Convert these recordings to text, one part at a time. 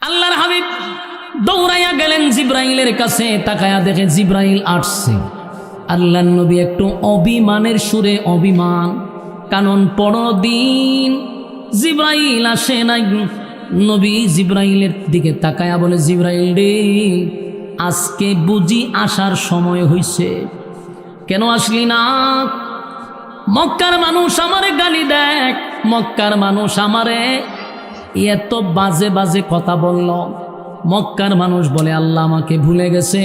আল্লাহর হাবিব দৌড়াইয়া গেলেন জিব্রাইলের কাছে, তাকায়া দেখে জিব্রাইল আসছে। আল্লাহর নবী একটু অভিমানের সুরে, অভিমান, কারণ 15 দিন জিব্রাইল আসে নাই। নবী জিব্রাইলের দিকে তাকায়া বলে, জিব্রাইল রে, আজকে বুঝি আসার সময় হইছে, কেন আসলি না? মক্কার মানুষ আমারে গালি দেখ, মক্কার মানুষ আমারে এত বাজে বাজে কথা বলল। মক্কার মানুষ বলে আল্লাহ আমাকে ভুলে গেছে,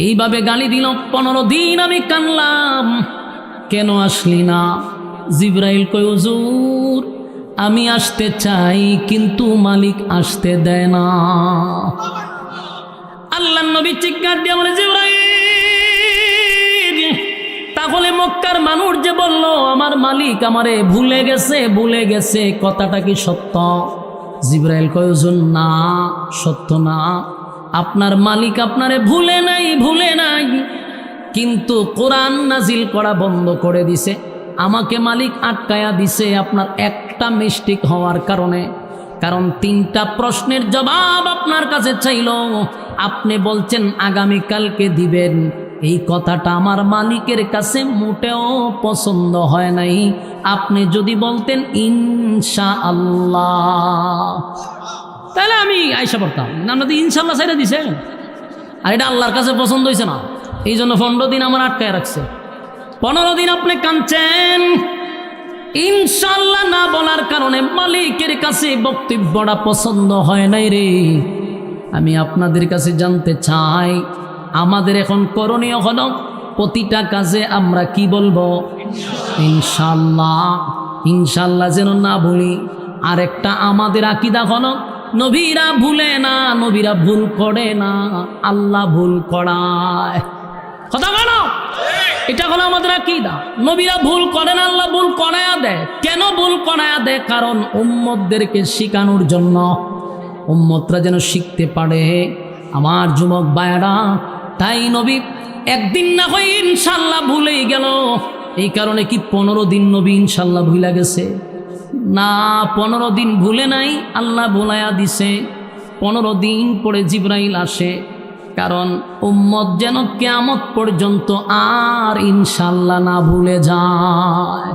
এইভাবে গালি দিল। 15 দিন আমি কানলাম, কেন আসলি না? জিব্রাইল কয়, হুজুর আমি আসতে চাই কিন্তু মালিক আসতে দেয় না। আল্লাহর নবী চিৎকার দিয়ে বলে, জিব্রাইল, তাহলে মক্কার মানুষ যে বলল আমার মালিক আমারে ভুলে গেছে, ভুলে গেছে, কথাটা কি সত্য? জিব্রাইল কয়, হুজুর না, সত্য না, আপনার মালিক আপনারে ভুলে নাই, ভুলে নাই, কিন্তু কোরআন নাজিল করা বন্ধ করে দিছে, আমাকে মালিক আটকায়া দিছে আপনার একটা মিস্টেক হওয়ার কারণে। কারণ 3টা প্রশ্নের জবাব আপনার কাছে চাইল, আপনি বলছেন আগামীকালকে দিবেন, এই কথাটা আমার মালিকের কাছে মোটেও পছন্দ হয় নাই। আপনি যদি বলতেন ইনশাআল্লাহ, তাহলে আমি আয়সা পড়তাম না। তো ইনশাআল্লাহ ছেড়ে দিছে, আর এটা আল্লাহর কাছে পছন্দ হয়েছে না, এই জন্য 15 দিন আমার আটকায় রাখছে। 15 দিন আপনি কাঁদছেন, ইনশাআল্লাহ না বলার কারণে মালিকের কাছে বক্তব্যটা পছন্দ হয় নাই রে। আমি আপনাদের কাছে জানতে চাই, আমাদের এখন করণীয় হলো প্রতিটা কাজে আমরা কি বলবো? ইনশাআল্লাহ। ইনশাআল্লাহ যেন না বলি। আরেকটা আমাদের আকীদা হলো, নবীরা ভুলে না, নবীরা ভুল করে না, আল্লাহ ভুল করায়। কথা বলো, এটা হলো আমাদের আকীদা। নবীরা ভুল করে না, আল্লাহ ভুল করায়া দেয়। কেন ভুল করায়া দেয়? কারণ উম্মতদেরকে শিখানোর জন্য, উম্মতরা যেন শিখতে পারে। আমার যুবক ভাইয়েরা, তাই নবী একদিন না হয় ইনশাআল্লাহ ভুলেই গেল। এই কারণে কি 15 দিন নবী ইনশাআল্লাহ ভুলে গেছে? না, 15 দিন ভুলে নাই, আল্লাহ ভুলাইয়া দিছে। 15 দিন পরে জিব্রাইল আসে, কারণ উম্মত যেন কিয়ামত পর্যন্ত আর ইনশাআল্লাহ না ভুলে যায়।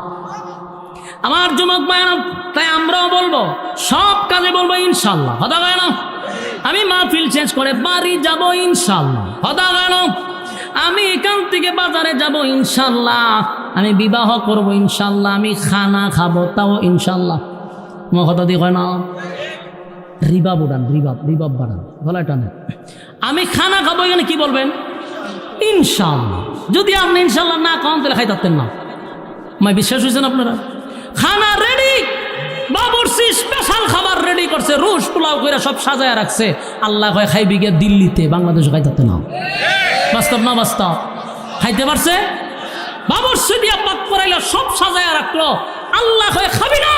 আমার যুবক ভাইয়েরা, তাই আমরাও বলবো, সব কাজে বলবো ইনশাআল্লাহ। হদা গেল, আমি মাহফিল শেষ করে বাড়ি যাব ইনশাআল্লাহ। হদা গেল, আমি এখান থেকে বাজারে যাব ইনশাআল্লাহ, আমি বিবাহ করব ইনশাআল্লাহ, আমি খানা খাবো তাও ইনশাআল্লাহ। তোমার কথা দিয়ে হয় না, রিবাব উড়ান, রিবাব বাড়ান, গলাটা না। আমি খানা খাবো, এখানে কি বলবেন? ইনশাআল্লাহ। যদি আপনি ইনশাআল্লাহ না খান তাহলে খাই থাকতেন না। আমায় বিশ্বাস হয়েছেন আপনারা? খানা রেডি, বাবুর্চি স্পেশাল খাবার রেডি করছে, রুশ পোলাও করে সব সাজায় রাখছে। আল্লাহ কয় খাইবি গিয়ে দিল্লিতে, বাংলাদেশে খাই থাকতে না। বাস্তব না বাস্তব? খাইতে পারছে? বাবুর্চি দিয়া পাক করাইলো, সব সাজায় রাখলো। আল্লাহ কয় খাবি না,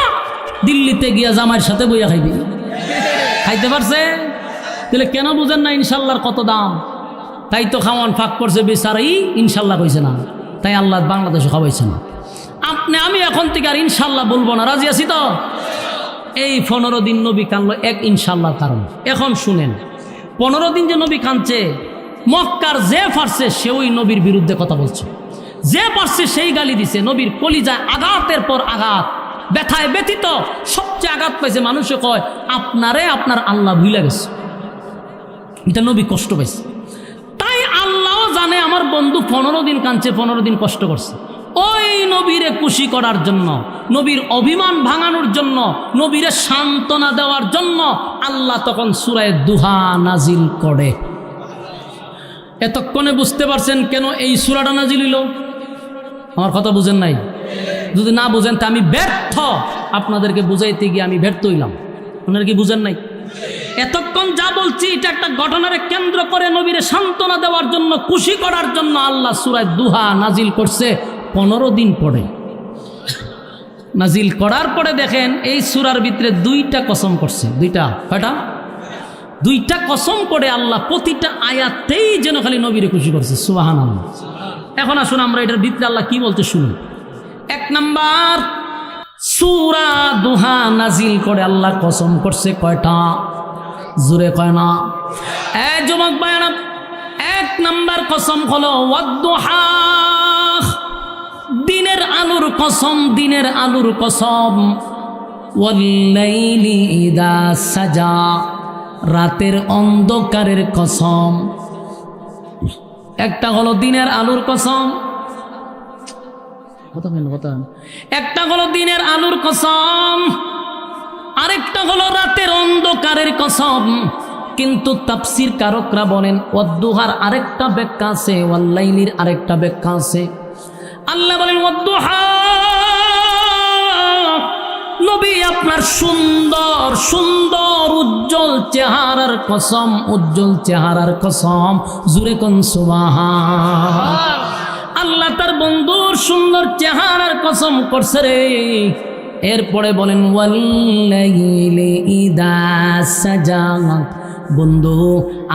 দিল্লিতে গিয়া জামাইয়ের সাথে বইয়া খাইবি। খাইতে পারছে? তাহলে কেন বুঝেন না ইনশাআল্লাহর কত দাম? তাই তো খাওয়ান ফাঁক করছে বেচারাই, ইনশাআল্লাহ কইছে না, তাই আল্লাহ বাংলাদেশে খাওয়াইছে না। আমি এখন থেকে আর ইনশাআল্লাহ বলবো না, রাজি আছি তো? এই 15 দিন নবী কানলো এক ইনশাআল্লাহর কারণ। এখন শুনেন, 15 দিন যে নবী কানছে, মক্কার যে পারছে সে ওই নবীর বিরুদ্ধে কথা বলছে, যে পারছে সেই গালি দিছে। নবীর কলিজায় আঘাতের পর আঘাত, ব্যথায় ব্যথিত, সবচেয়ে আঘাত পাইছে। মানুষে কয় আপনারে আপনার আল্লাহ ভুলে গেছে, এটা নবী কষ্ট পাইছে। তাই আল্লাহও জানে আমার বন্ধু 15 দিন কাঁদছে, 15 দিন কষ্ট করছে। ওই নবীরে খুশি করার জন্য, নবীর অভিমান ভাঙানোর জন্য, নবীরে সান্ত্বনা দেওয়ার জন্য আল্লাহ তখন সূরা দুহা নাজিল করে। এতক্ষণে বুঝতে পারছেন কেন এই সূরাটা নাজিল হইল? আমার কথা বুঝেন নাই? যদি না বুঝেন তা আমি ব্যর্থ, আপনাদেরকে বুঝাইতে গিয়ে আমি ব্যর্থ হইলাম। আপনারা কি বুঝেন নাই? এতক্ষণ যা বলছি এটা একটা ঘটনার কেন্দ্র করে নবীরে সান্ত্বনা দেওয়ার জন্য, খুশি করার জন্য আল্লাহ সূরা দুহা নাজিল করছে 15 দিন পরে। নাজিল করার পরে দেখেন এই সূরার ভিতরে 2টা কসম করছে। 2টা, কয়টা? 2টা কসম করে আল্লাহ প্রতিটা আয়াতেই যেন খালি নবীরে খুশি করছে। সুবহানাল্লাহ। এখন আসুন আমরা এটার ভিতরে আল্লাহ কি বলতে শুনুন। 1 নাম্বার, সূরা দুহা নাজিল করে আল্লাহ কসম করছে কয়টা? জোরে কয় না। যুবক ভাইরা, এক নাম্বার কসম হলো ওয়াদ্দুহা, দিনের আলোর কসম, দিনের আলোর কসম। ওয়াল্লাইলি ইযা সাজা, রাতের অন্ধকারের কসম। একটা হলো দিনের আলোর কসম, একটা হলো দিনের আলোর কসম, আরেকটা হলো রাতের অন্ধকারের কসম। কিন্তু তাফসীর কারকরা বলেন ওয়াদ্দুহার আরেকটা ব্যাখ্যা আছে, ওয়াল্লাইলির আরেকটা ব্যাখ্যা আছে। আল্লাহ বলেন ওয়াদ্দুহা, নবী আপনার সুন্দর সুন্দর উজ্জ্বল চেহারার কসম, উজ্জ্বল চেহারার কসম। জুরে কোন সুবহান। আল্লাহ তার বন্ধুর সুন্দর চেহারার কসম করছে রে। এরপরে বলেন ওয়াল্লাইলি ইযা সাজা, বন্ধু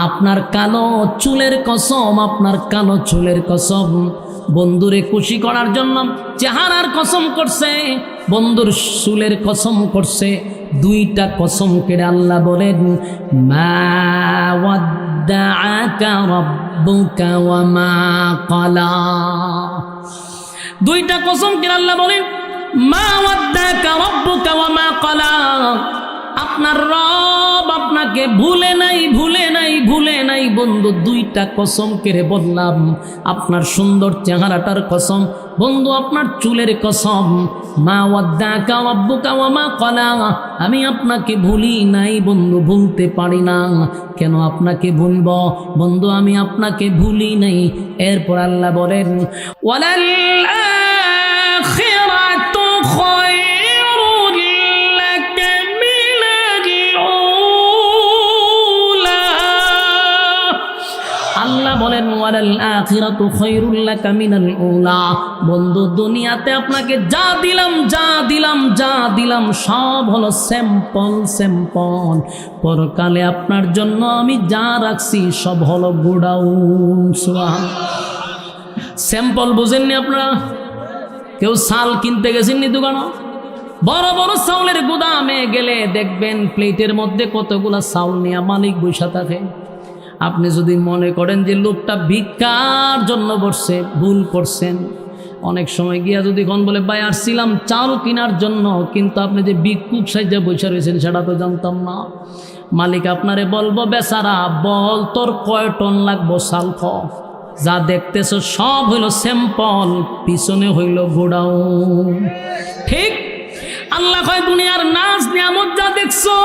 আপনার কালো চুলের কসম, আপনার কালো চুলের কসম। বন্ধুরে খুশি করার জন্য চেহারার কসম করছে, বন্ধুর চুলের কসম করছে। দুইটা কসম কেড়ে আল্লাহ বলেন মা ওয়াদ্দাআকা রাব্বুকা ওয়া মা ক্বালা। দুইটা কসম কেড়ে আল্লাহ বলেন মা ওয়াদ্দাআকা রাব্বুকা ওয়া মা ক্বালা, আপনার রব আপনাকে ভুলে নাই, ভুলে নাই, ভুলে নাই। বন্ধু দুইটা কসম কেড়ে বললাম, আপনার সুন্দর চেহারাটার কসম, বন্ধু আপনার চুলের কসম। মা ওয়াদ্দাআকা রাব্বুকা ওয়া মা ক্বালা, আমি আপনাকে ভুলি নাই বন্ধু, ভুলতে পারি না। কেন আপনাকে ভুলব বন্ধু, আমি আপনাকে ভুলি নাই। এরপর আল্লাহ বলেন ওয়ালাল আখিরাতু খায়রুল লাকা মিনাল উলা। আল্লাহ বলেন ওয়ালাল আখিরাতু খায়রুল লাকা মিনাল উলা, বন্ধু দুনিয়াতে আপনাকে যা দিলাম, যা দিলাম, যা দিলাম সব হলো স্যাম্পল, স্যাম্পল। পরকালে আপনার জন্য আমি যা রাখছি সব হলো গোডাউন। সুবহানাল্লাহ। স্যাম্পল বুঝেননি আপনারা? কেউ চাল কিনতে গেছেননি দোকানে? বড় বড় চাউলের গুদামে গেলে দেখবেন প্লেটের মধ্যে কতগুলা চাউল নিয়ে মালিক বসে থাকে। আপনি যদি মনে করেন যে লোকটা ভিক্ষার জন্য বসছে, ভুল করছেন। অনেক সময় গিয়া যদি কোন বলে ভাই আসছিলাম চাল কেনার জন্য, কিন্তু আপনি যে ভিক্ষুক সাইজা বসে রয়েছেন সেটা তো জানতাম না। মালিক আপনারে বলবো বেচারা বল তোর কয় টন লাগবো চাল খ, যা দেখতেছ সব হইল স্যাম্পল, পিছনে হইল গোডাউন। ঠিক আল্লাহ কয় দুনিয়ার নাজ নিয়ামত যা দেখছো,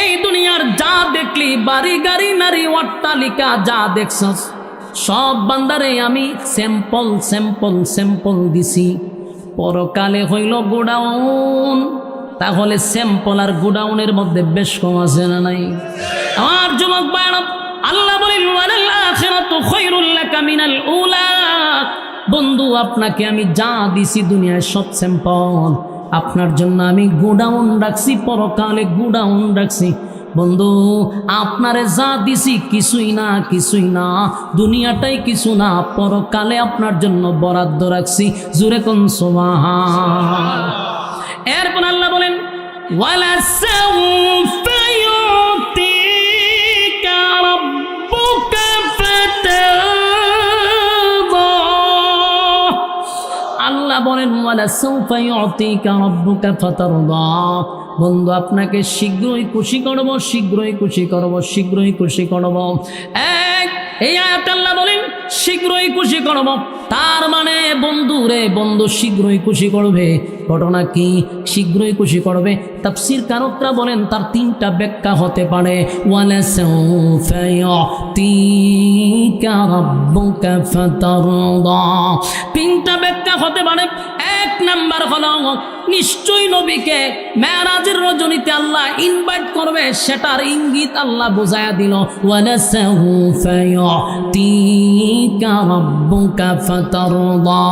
এই দুনিয়ার যা দেখলি বাড়ি গাড়ি নারী অট্টালিকা যা দেখছ সব বান্দারে আমি স্যাম্পল, স্যাম্পল, স্যাম্পল দিছি। পরকালে হইল গোডাউন। তাহলে স্যাম্পল আর গোডাউনের মধ্যে বেশ কম আছে না নাই? আমার যুবক ভাইরা, আল্লাহ বলেন ওয়ালাল আখিরাতু খায়রুল লাকা মিনাল উলা, বন্ধু আপনাকে আমি যা দিছি দুনিয়ায় সব স্যাম্পল, আপনার জন্য আমি গোডাউন রাখছি, পরকালে গোডাউন রাখছি। বন্ধু আপনারে যা দিছি কিছুই না, কিছুই না, দুনিয়াটাই কিছু না, পরকালে আপনার জন্য বরাদ্দ রাখছি। জুরে কোন সুবহান। এরপর আল্লাহ বলেন ওয়ালা সাউফা ইউতিকা রাব্বুকা ফাতারদা। আল্লাহ বলেন ওয়ালা সাউফা ইউতিকা রাব্বুকা ফাতারদা, বন্ধু আপনাকে শীঘ্রই খুশি করব, শীঘ্রই খুশি করব, শীঘ্রই খুশি করব। এই আয়াত আল্লাহ বলেন শীঘ্রই খুশি করব, তার মানে বন্ধু রে, বন্ধু শীঘ্রই খুশি করবে। ঘটনা কি শীঘ্রই খুশি করবে? তাফসীর কারকরা বলেন তার তিনটা ব্যাখ্যা হতে পারে। ওয়ালা সাউফা ইউতিকা রাব্বুকা ফাতারদা, তিনটা ব্যাখ্যা হতে পারে। এক নাম্বার হলো নিশ্চয়ই নবীকে মেরাজের রজনীতে আল্লাহ ইনভাইট করবে, সেটার ইঙ্গিত আল্লাহ বোঝায়া দিল। ওয়ালা সাউফা ইউতিকা রাব্বুকা ফাতারদা,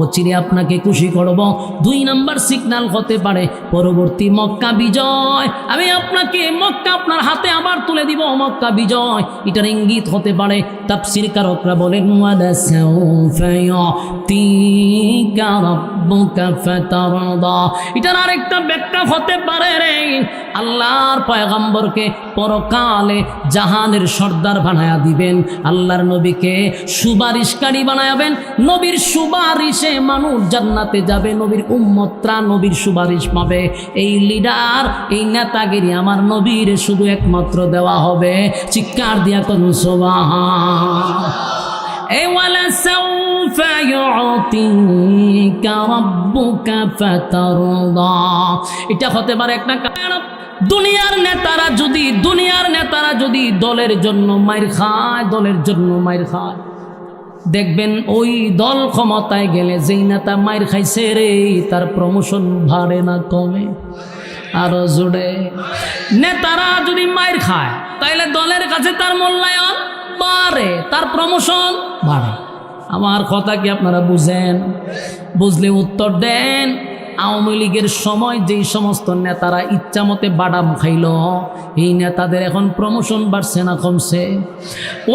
ওচিরে আপনাকে খুশি করব। দুই নাম্বার সিগন্যাল হতে পারে পরবর্তী মক্কা বিজয়, আমি আপনাকে মক্কা আপনার হাতে আবার তুলে দিব, মক্কা বিজয়, এটার ইঙ্গিত হতে পারে। তাফসীর কারকরা বলেন ওয়ালা সাউফা ইউতিকা রাব্বুকা ফাতারদা, এটার আরেকটা ব্যাখ্যা হতে পারে রে, আল্লাহর পয়গম্বরকে পরকালে জাহানের সর্দার বানায়া দিবেন, আল্লাহর নবীকে সুপারিশকারী বানায়াবেন, নবীর সুপারিশে মানুষ জান্নাতে যাবে, নবীর উম্মতরা নবীর সুপারিশ পাবে। এই লিডার, এই নেতাগিরি আমার নবীর শুধু একমাত্র দেওয়া হবে। চিৎকার দিয়া কোন সুবহান। এই ওয়ালা সাউফা ইউতিকা রাব্বুকা ফাতারদা, এটা হতে পারে একটা কারণ। দুনিয়ার নেতারা যদি দলের জন্য মাইর খায়, দলের জন্য মাইর খায়, দেখবেন ওই দল ক্ষমতায় গেলে যেই নেতা মাইর খাইছে রে, তার প্রমোশন বাড়ে না কমে? আরো জোরে। নেতারা যদি মাইর খায় তাইলে দলের কাছে তার মূল্যায়ন বাড়ে, তার প্রমোশন বাড়ে। আমার কথা কি আপনারা বুঝেন? বুঝলে উত্তর দেন। আওয়ামী লীগের সময় যেই সমস্ত নেতারা ইচ্ছা মতে বাদাম খাইল, এই নেতাদের এখন প্রমোশন বাড়ছে না কমছে?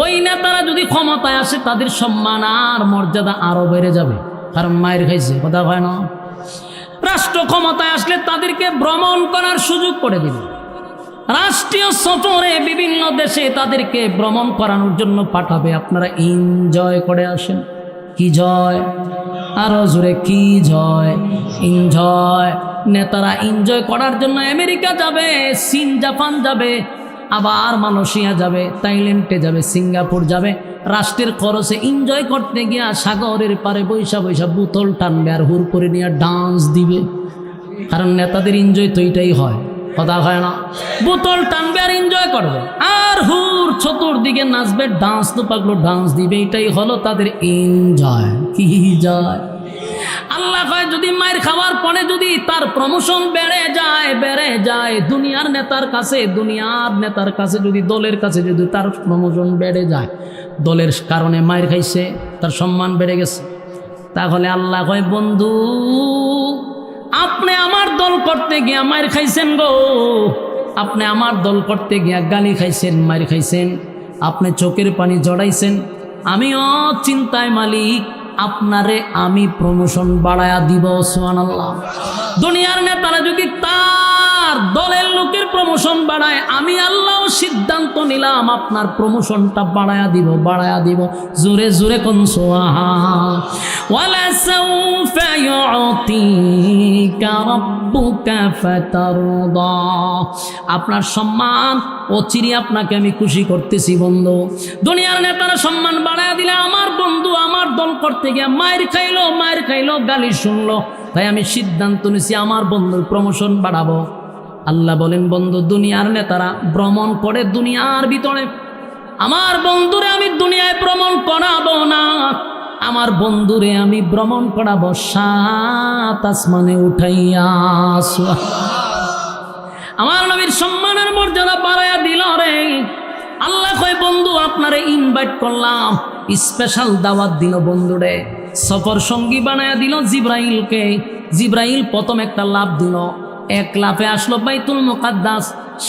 ওই নেতারা যদি ক্ষমতায় আসে তাদের সম্মান আর মর্যাদা আরো বেড়ে যাবে, কারণ মায়ের খাইছে, কথা হয় না? রাষ্ট্র ক্ষমতায় আসলে তাদেরকে ভ্রমণ করার সুযোগ করে দিবে, রাষ্ট্রীয় সফরে বিভিন্ন দেশে তাদেরকে ভ্রমণ করানোর জন্য পাঠাবে। আপনারা এনজয় করে আসেন। কি জয়? আরো জোরে, কি জয়? এনজয়। নেতারা এনজয় করার জন্য আমেরিকা যাবে, চীন জাপান যাবে, আবার মালয়েশিয়া যাবে, থাইল্যান্ডে যাবে, সিঙ্গাপুর যাবে। রাষ্ট্রের খরচে এনজয় করতে গিয়া সাগরের পারে বৈশা বৈশা বোতল টানবে আর হুর করে নিয়ে ডান্স দিবে। কারণ নেতাদের এনজয় তো এটাই হয়, কথা হয় না? বোতল টানবে আর এনজয় করবে, আর হুর চতুর্দিকে নাচবে, ডান্স তো পাগলো ডান্স দিবে। এটাই হলো তাদের এনজয়। কি জয়? আল্লাহ কয় যদি মায়ের খাওয়ার পরে যদি তার প্রমোশন বেড়ে যায়, দুনিয়ার নেতার কাছে যদি, দলের কাছে যদি তার প্রমোশন বেড়ে যায়, দলের কারণে মায়ের খাইছে, তার সম্মান বেড়ে গেছে, তাহলে আল্লাহ কয় বন্ধু আপনি আমার দল করতে গিয়া মায়ের খাইছেন গো, আপনি আমার দল করতে গিয়া গালি খাইছেন, মায়ের খাইছেন, আপনি চোখের পানি জড়াইছেন, আমিও চিন্তায় মালিক, আপনারে আমি প্রমোশন বাড়ায়া দিব। সুবহানাল্লাহ। দুনিয়ার নেতারা যদি তার দলের লোকের প্রমোশন বাড়ায়, আমি আল্লাহ সিদ্ধান্ত নিলাম আপনার প্রমোশনটা বাড়ায়া দিব। জোরে জোরে কোন সুবহান। ওয়ালা সাউফা ইউতিকা রাব্বুকা ফাতারদা, আপনার সম্মান অচিরে আপনাকে আমি খুশি করতেছি বন্ধু। দুনিয়ার নেতারা সম্মান বাড়ায়া দিলে আমার বন্ধু আমার দল করতে গিয়ে মায়ের খাইলো, গালি শুনলো, তাই আমি সিদ্ধান্ত নিছি আমার বন্ধুর প্রমোশন বাড়াবো। আল্লাহ বলেন বন্ধু দুনিয়ার নেতারা ভ্রমণ করে দুনিয়ার ভিতরে, আমার বন্ধুরে আমি দুনিয়ায় ভ্রমণ করাবো না, আমার বন্ধুরে আমি ভ্রমণ করাবো সাত আসমানে উঠাইয়া। আমার নবীর সম্মানের মর্যাদা বাড়াইয়া দিল রে। আল্লাহ কয় বন্ধু আপনারে ইনভাইট করলাম, স্পেশাল দাওয়াত দিল বন্ধুরে, সফর সঙ্গী বানায়া দিল জিব্রাইলকে। জিব্রাইল প্রথম একটা লাভ দিল, এক লাফে আসলো বাইতুল মুকাদ্দাস,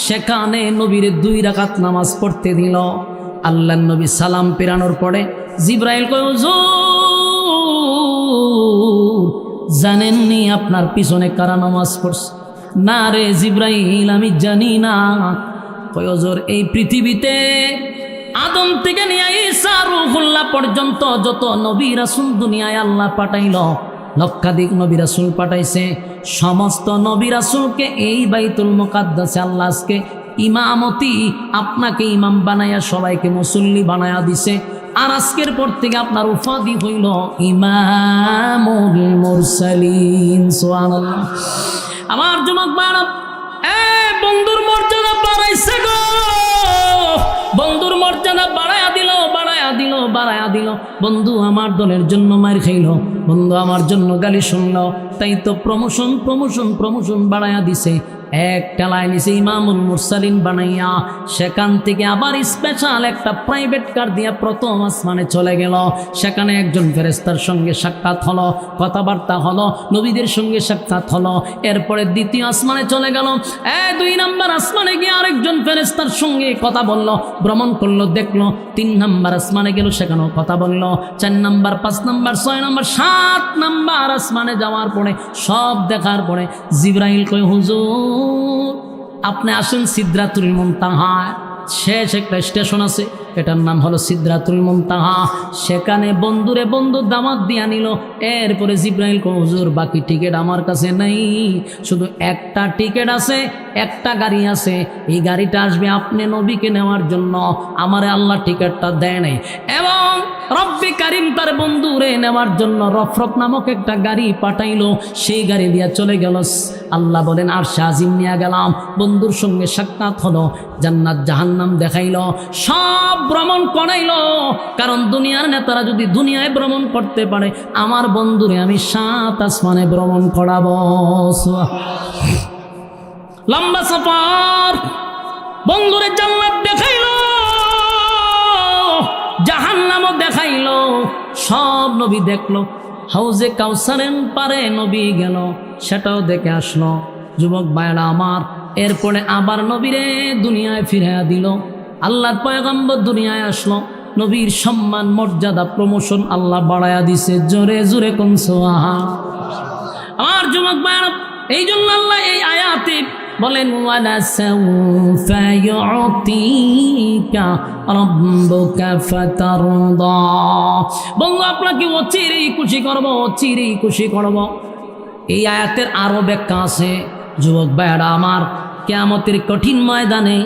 সেখানে নবীর 2 রাকাত নামাজ পড়তে দিল। আল্লাহ নবী সালাম পেরানোর পরে জিব্রাইল কয় হুজুর জানেননি আপনার পিছনে কারা নামাজ পড়ছে? না রে জিব্রাইল আমি জানি না। কয় হুজুর এই পৃথিবীতে আদম থেকে নিয়ে ঈসা রূহুল্লাহ পর্যন্ত যত নবী রাসূল দুনিয়ায় আল্লাহ পাঠাইল, লক্ষাধিক নবী রাসূল পাঠাইছে, সমস্ত নবী রাসূলকে এই বাইতুল মুকাদ্দাসে আল্লাহ আজকে ইমামতি আপনাকে ইমাম বানায়া সবাইকে মুসল্লি বানায়া দিছে। আর আজকের পর থেকে আপনার উপাধি হইল ইমামুল মুরসালিন। সুবহানাল্লাহ। আমার যুবক ভাইরা, বন্ধুর মর্যাদা বাড়াইছে গো, বন্ধুর মর্যাদা বাড়ায়া দিল। বন্ধু আমার দলের জন্য মার খাইল, বন্ধু আমার জন্য গালি শুনল, তাই তো প্রমোশন বাড়ায়া দিছে। একটা লাইন নিচে ইমামুল মুরসালিন বানাইয়া সেখান থেকে আবার স্পেশাল একটা প্রাইভেট কার দিয়ে প্রথম আসমানে চলে গেল। সেখানে একজন ফেরেশতার সঙ্গে সাক্ষাৎ হলো, কথাবার্তা হলো, নবীদের সঙ্গে সাক্ষাৎ হলো। এরপরে দ্বিতীয় আসমানে চলে গেল। 2 নম্বর আসমানে গিয়ে আরেকজন ফেরেশতার সঙ্গে কথা বলল, ভ্রমণ করলো, দেখলো। 3 নম্বর আসমানে গেল, সেখানেও কথা বলল। 4 নম্বর, 5 নম্বর, 6 নম্বর, 7 নম্বর আসমানে যাওয়ার পরে সব দেখার পরে জিবরাইল কয়, হুজুর আপনি আসেন সিদরাতুল মুনতাহা। শেষ একটা স্টেশন আছে, এটার নাম হলো সিদরাতুল মুনতাহা। সেখানে বন্ধুরে বন্ধু দামাত দিয়া নিল। এরপরে জিবরাইল কয়, হুজুর বাকি টিকিট আমার কাছে নেই, শুধু একটা টিকিট আছে, একটা গাড়ি আছে। এই গাড়িটা আসবে আপনি নবীকে নেওয়ার জন্য, আমারে আল্লাহ টিকিটটা দেয় নাই। এবং রব্বি কারিম তার বন্ধুরে নেওয়ার জন্য রফরফ নামক একটা গাড়ি পাঠাইলো। সেই গাড়ি দিয়া চলে গেল। আল্লাহ বলেন আরশে আজিম নিয়ে গেলাম, বন্ধুর সঙ্গে সাক্ষাৎ হলো, জান্নাত জাহান্নাম দেখাইলো, সব ভ্রমণ করাইলো। কারণ দুনিয়ার নেতারা যদি দুনিয়ায় ভ্রমণ করতে পারে, আমার বন্ধুরে আমি 7 আসমানে ভ্রমণ করাবো। লম্বা সফর, বন্ধুরে জান্নাত দেখাইলো, জাহান্নামও দেখাইলো, সব নবী দেখলো। হাউজে কাউসারের পারে নবী গেল, সেটাও দেখে আসলো। যুবক ভাইরা আমার, এরপরে আবার নবীরে দুনিয়ায় ফিরিয়ে দিল। আল্লাহর পয়গম্বর দুনিয়ায় আসলো, নবীর সম্মান মর্যাদা প্রমোশন আল্লাহ বাড়ায়া দিছে। জোরে জোরে কোন সুবহান। আমার যুবক ভাইরা, এই জন্য আল্লাহ এই আয়াতে বলেন, ওয়ালা সাউফা ইউতিকা রাব্বুকা ফাতারদা। বন্ধু আপনাকে অচিরেই খুশি করব, অচিরেই খুশি করব। এই আয়াতের আরো ব্যাখ্যা আছে। যুবক ভাইরা আমার, কিয়ামতের কঠিন ময়দানে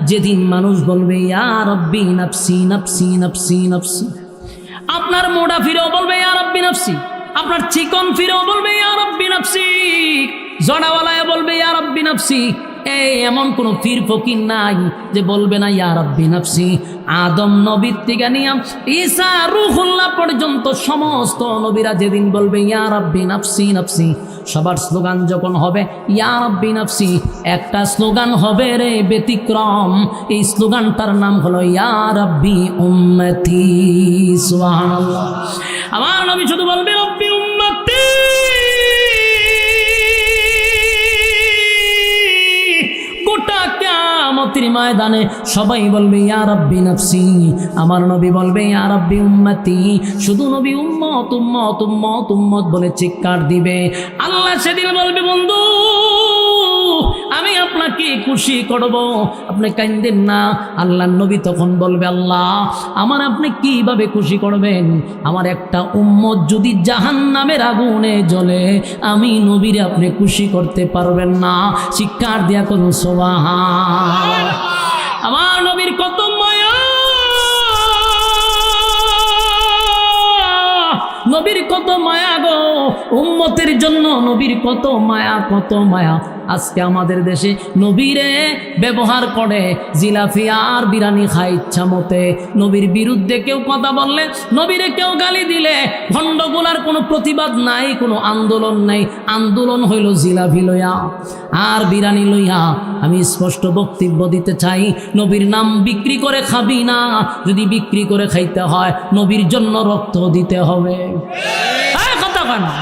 যেদিন মানুষ বলবে ইয়া রব্বি নাফসি নাফসি নাফসি নাফসি, আপনার মোড়া ফিরেও বলবে ইয়া রব্বি নাফসি, আপনার চিকন ফিরেও বলবে ইয়া রব্বি নাফসি, জড়াওয়ালায় বলবে ইয়া রব্বি নাফসি। এই এমন কোন পীর ফকির নাই যে বলবে না ইয়া রব্বি নাফসি। আদম নবীর থেকে নিয়ে ঈসা রূহুল্লাহ পর্যন্ত সমস্ত নবীরা যেদিন বলবে ইয়া রব্বি নাফসি নাফসি, সবার স্লোগান যখন হবে ইয়া রব্বি নাফসি, একটা স্লোগান হবে রে ব্যতিক্রম। এই স্লোগানটার নাম হলো ইয়া রব্বি উম্মতি। সুবহানাল্লাহ। আমার নবী শুধু বলবে রব্বি উম্মতি। গোটা কিয়ামতের ময়দানে সবাই বলবে ইয়া রব্বি নাফসি, আমার নবী বলবে ইয়া রব্বি উম্মতি। শুধু নবী উম্মত উম্মত উম্মত উম্মত বলে চিৎকার দিবে। আল্লাহ সেদিন বলবে, বন্ধু আমি আপনাকে খুশি করব, আপনি কাঁদেন না। আল্লাহর নবী তখন বলবে, আল্লাহ আমার আপনি কিভাবে খুশি করবেন? আমার একটা উম্মত যদি জাহান্নামের আগুনে জ্বলে, আমি নবীরে আপনি খুশি করতে পারবেন না। চিৎকার দিয়া কোন সুবহান। আমার নবীর কত মায়া, নবীর কত মায়া গো, উম্মতের জন্য নবীর কত মায়া, কত মায়া। আজকে আমাদের দেশে নবীরে ব্যবহার করে জিলাপি আর বিরানি খায় ইচ্ছা মতে। নবীর বিরুদ্ধে কেউ কথা বললে, নবীরে কেউ গালি দিলে, ভণ্ডগুলার কোনো প্রতিবাদ নাই, কোনো আন্দোলন নাই। আন্দোলন হইল জিলাপি লইয়া আর বিরানি লইয়া। আমি স্পষ্ট বক্তব্য দিতে চাই, নবীর নাম বিক্রি করে খাবি না। যদি বিক্রি করে খাইতে হয়, নবীর জন্য রক্ত দিতে হবে। কথা কয় না,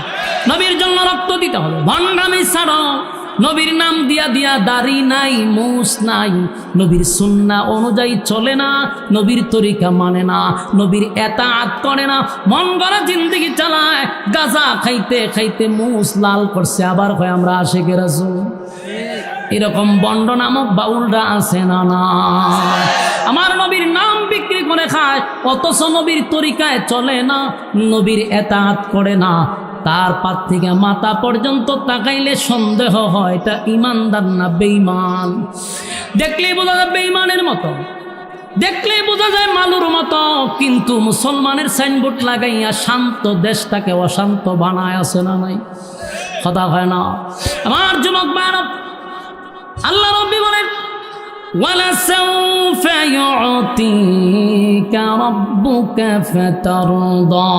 নবীর জন্য রক্ত দিতে হবে। ভণ্ডামি ছাড়ো। নবীর নাম দিয়া দিয়া দাড়ি নাই, মুছ নাই, নবীর সুন্নাহ অনুযায়ী চলে না, নবীর তরিকা মানে না, নবীর এতাআত করে না, মন গড়া জিন্দেগি চালায়। গাঁজা খাইতে খাইতে মুছ লাল করছে, আবার কয় আমরা আশিকে রাসূল। এরকম বন্ড নামক বাউলরা আছে না? না। আমার নবীর নাম বিক্রি করে খায়, অথচ নবীর তরিকায় চলে না, নবীর এতাআত করে না। তার পাত থেকে মাথা পর্যন্ত তাকাইলে সন্দেহ হয় এটা ইমানদার না বেঈমান। দেখলেই বোঝা যায় বেঈমানের মতো, দেখলেই বোঝা যায় মালুর মতো। কিন্তু মুসলমানের সাইনবোর্ড লাগাইয়া শান্ত দেশটাকে অশান্ত বানায় আছে না নাই? কথা হয় না? আমার যুবক ভাইরা, আল্লাহ রাব্বি বলেন, ওয়ালা সাউফা ইউতিকা রাব্বুকা ফাতারদা।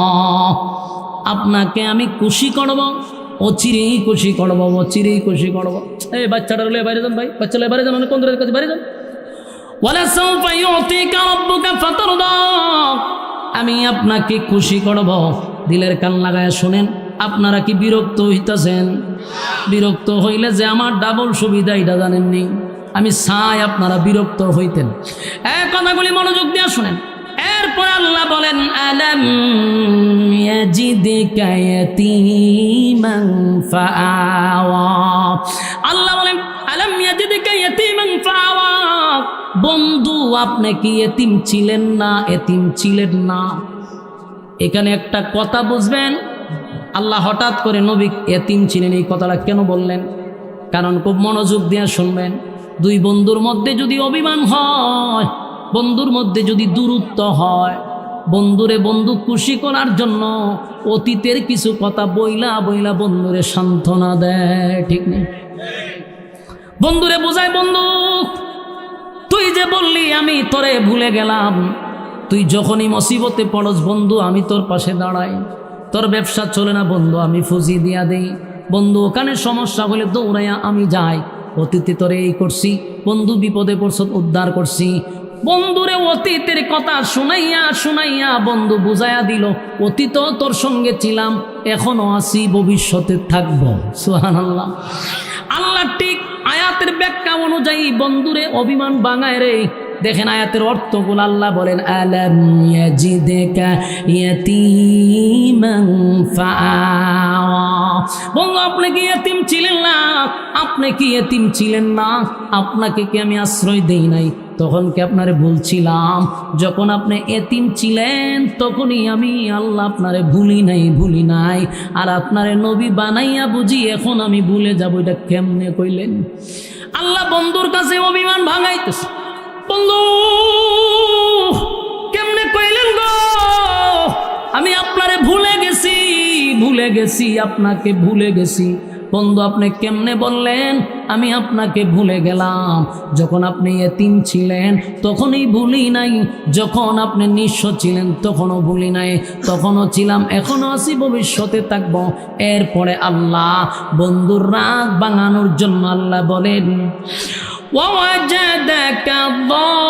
আপনাকে আমি খুশি করব, অচিরেই খুশি করব, অচিরেই খুশি করব। এই বাচ্চাটা লয়ে বাইরে যান ভাই, বাচ্চা লয়ে বাইরে যান, অনেক বন্ধুদের কাছে বাইরে যান। ওয়ালাসাউফা ইউতিকা রাব্বুকা ফাতারদা, আমি আপনাকে খুশি করব। দিলের কান লাগায় শুনেন, আপনারা কি বিরক্ত হইতাছেন? বিরক্ত হইলে যে আমার ডাবল সুবিধা এটা জানেননি। আমি চাই আপনারা বিরক্ত হইতেন। কথাগুলি মনোযোগ দিয়ে শুনেন। এরপর আল্লাহ বলেন, আলাম ইয়াজিদকা ইয়াতীমান ফাআওয়া। আল্লাহ বলেন, আলাম ইয়াজিদকা ইয়াতীমান ফাআওয়া, বন্ধু আপনি কি এতিম ছিলেন না? এতিম ছিলেন না। এখানে একটা কথা বুঝবেন, আল্লাহ হঠাৎ করে নবী এতিম ছিলেন এই কথাটা কেন বললেন? কারণ খুব মনোযোগ দিয়ে শুনবেন। দুই বন্ধুর মধ্যে যদি অভিমান হয়, বন্ধুর মধ্যে যদি দূরত্ব হয়, বন্ধুরে বন্ধু খুশি করার জন্য অতীতের কিছু কথা বইলা বইলা বন্ধুরে সান্ত্বনা দেয়, ঠিক নেই? বন্ধুরে বোঝায়, বন্ধু তুই যে বললি আমি তোরে ভুলে গেলাম, তুই যখনই মুসিবতে পড়স বন্ধু আমি তোর পাশে দাঁড়াই। তোর ব্যবসা চলে না বন্ধু, আমি ফুজি দিয়া দেই। বন্ধু ওখানে সমস্যা হলে দৌড়াইয়া আমি যাই। অতীতে তোরে এই করছি, বন্ধু বিপদে পড়ছ উদ্ধার করছি। বন্ধুরে অতীতের কথা শুনাইয়া শুনাইয়া বন্ধু বুঝাইয়া দিল, অতীত তোর সঙ্গে ছিলাম, এখনো আছি, ভবিষ্যতে থাকবো। সুবহানাল্লাহ। আল্লাহ ঠিক আয়াতের ব্যাখ্যা অনুযায়ী বন্ধুরে অভিমান ভাঙায় রে। দেখেন আয়াতের অর্থগুলো, আল্লাহ বলেন, আলাম ইয়াজিদকা ইয়াতীমান ফাআওয়া। বন্ধু আপনি কি এতিম ছিলেন না? আপনি কি এতিম ছিলেন না? আপনাকে কি আমি আশ্রয় দেই নাই? তখন কি আপনারে ভুলছিলাম? যখন আপনি এতিম ছিলেন তখনই আমি আল্লাহ আপনারে ভুলি নাই। আর আপনারে নবী বানাইয়া বুঝি এখন আমি ভুলে যাব, এটা কেমনে কইলেন? আল্লাহ বন্ধুর কাছে অভিমান ভাঙাইতেছে। বন্ধু কেমনে কইলেন গো? আমি আপনারে ভুলে গেছি, আপনাকে ভুলে গেছি। বন্ধু আপনি কেমনে বললেন আমি আপনাকে ভুলে গেলাম? যখন আপনি এতিম ছিলেন তখনই ভুলি নাই, যখন আপনি নিঃস্ব ছিলেন তখনও ভুলি নাই, তখনও ছিলাম, এখনো আছি, ভবিষ্যতে থাকব। এরপরে আল্লাহ বন্ধুর রাগ ভাঙানোর জন্য আল্লাহ বলেন, وَوَجَدَكَ ضَالًّا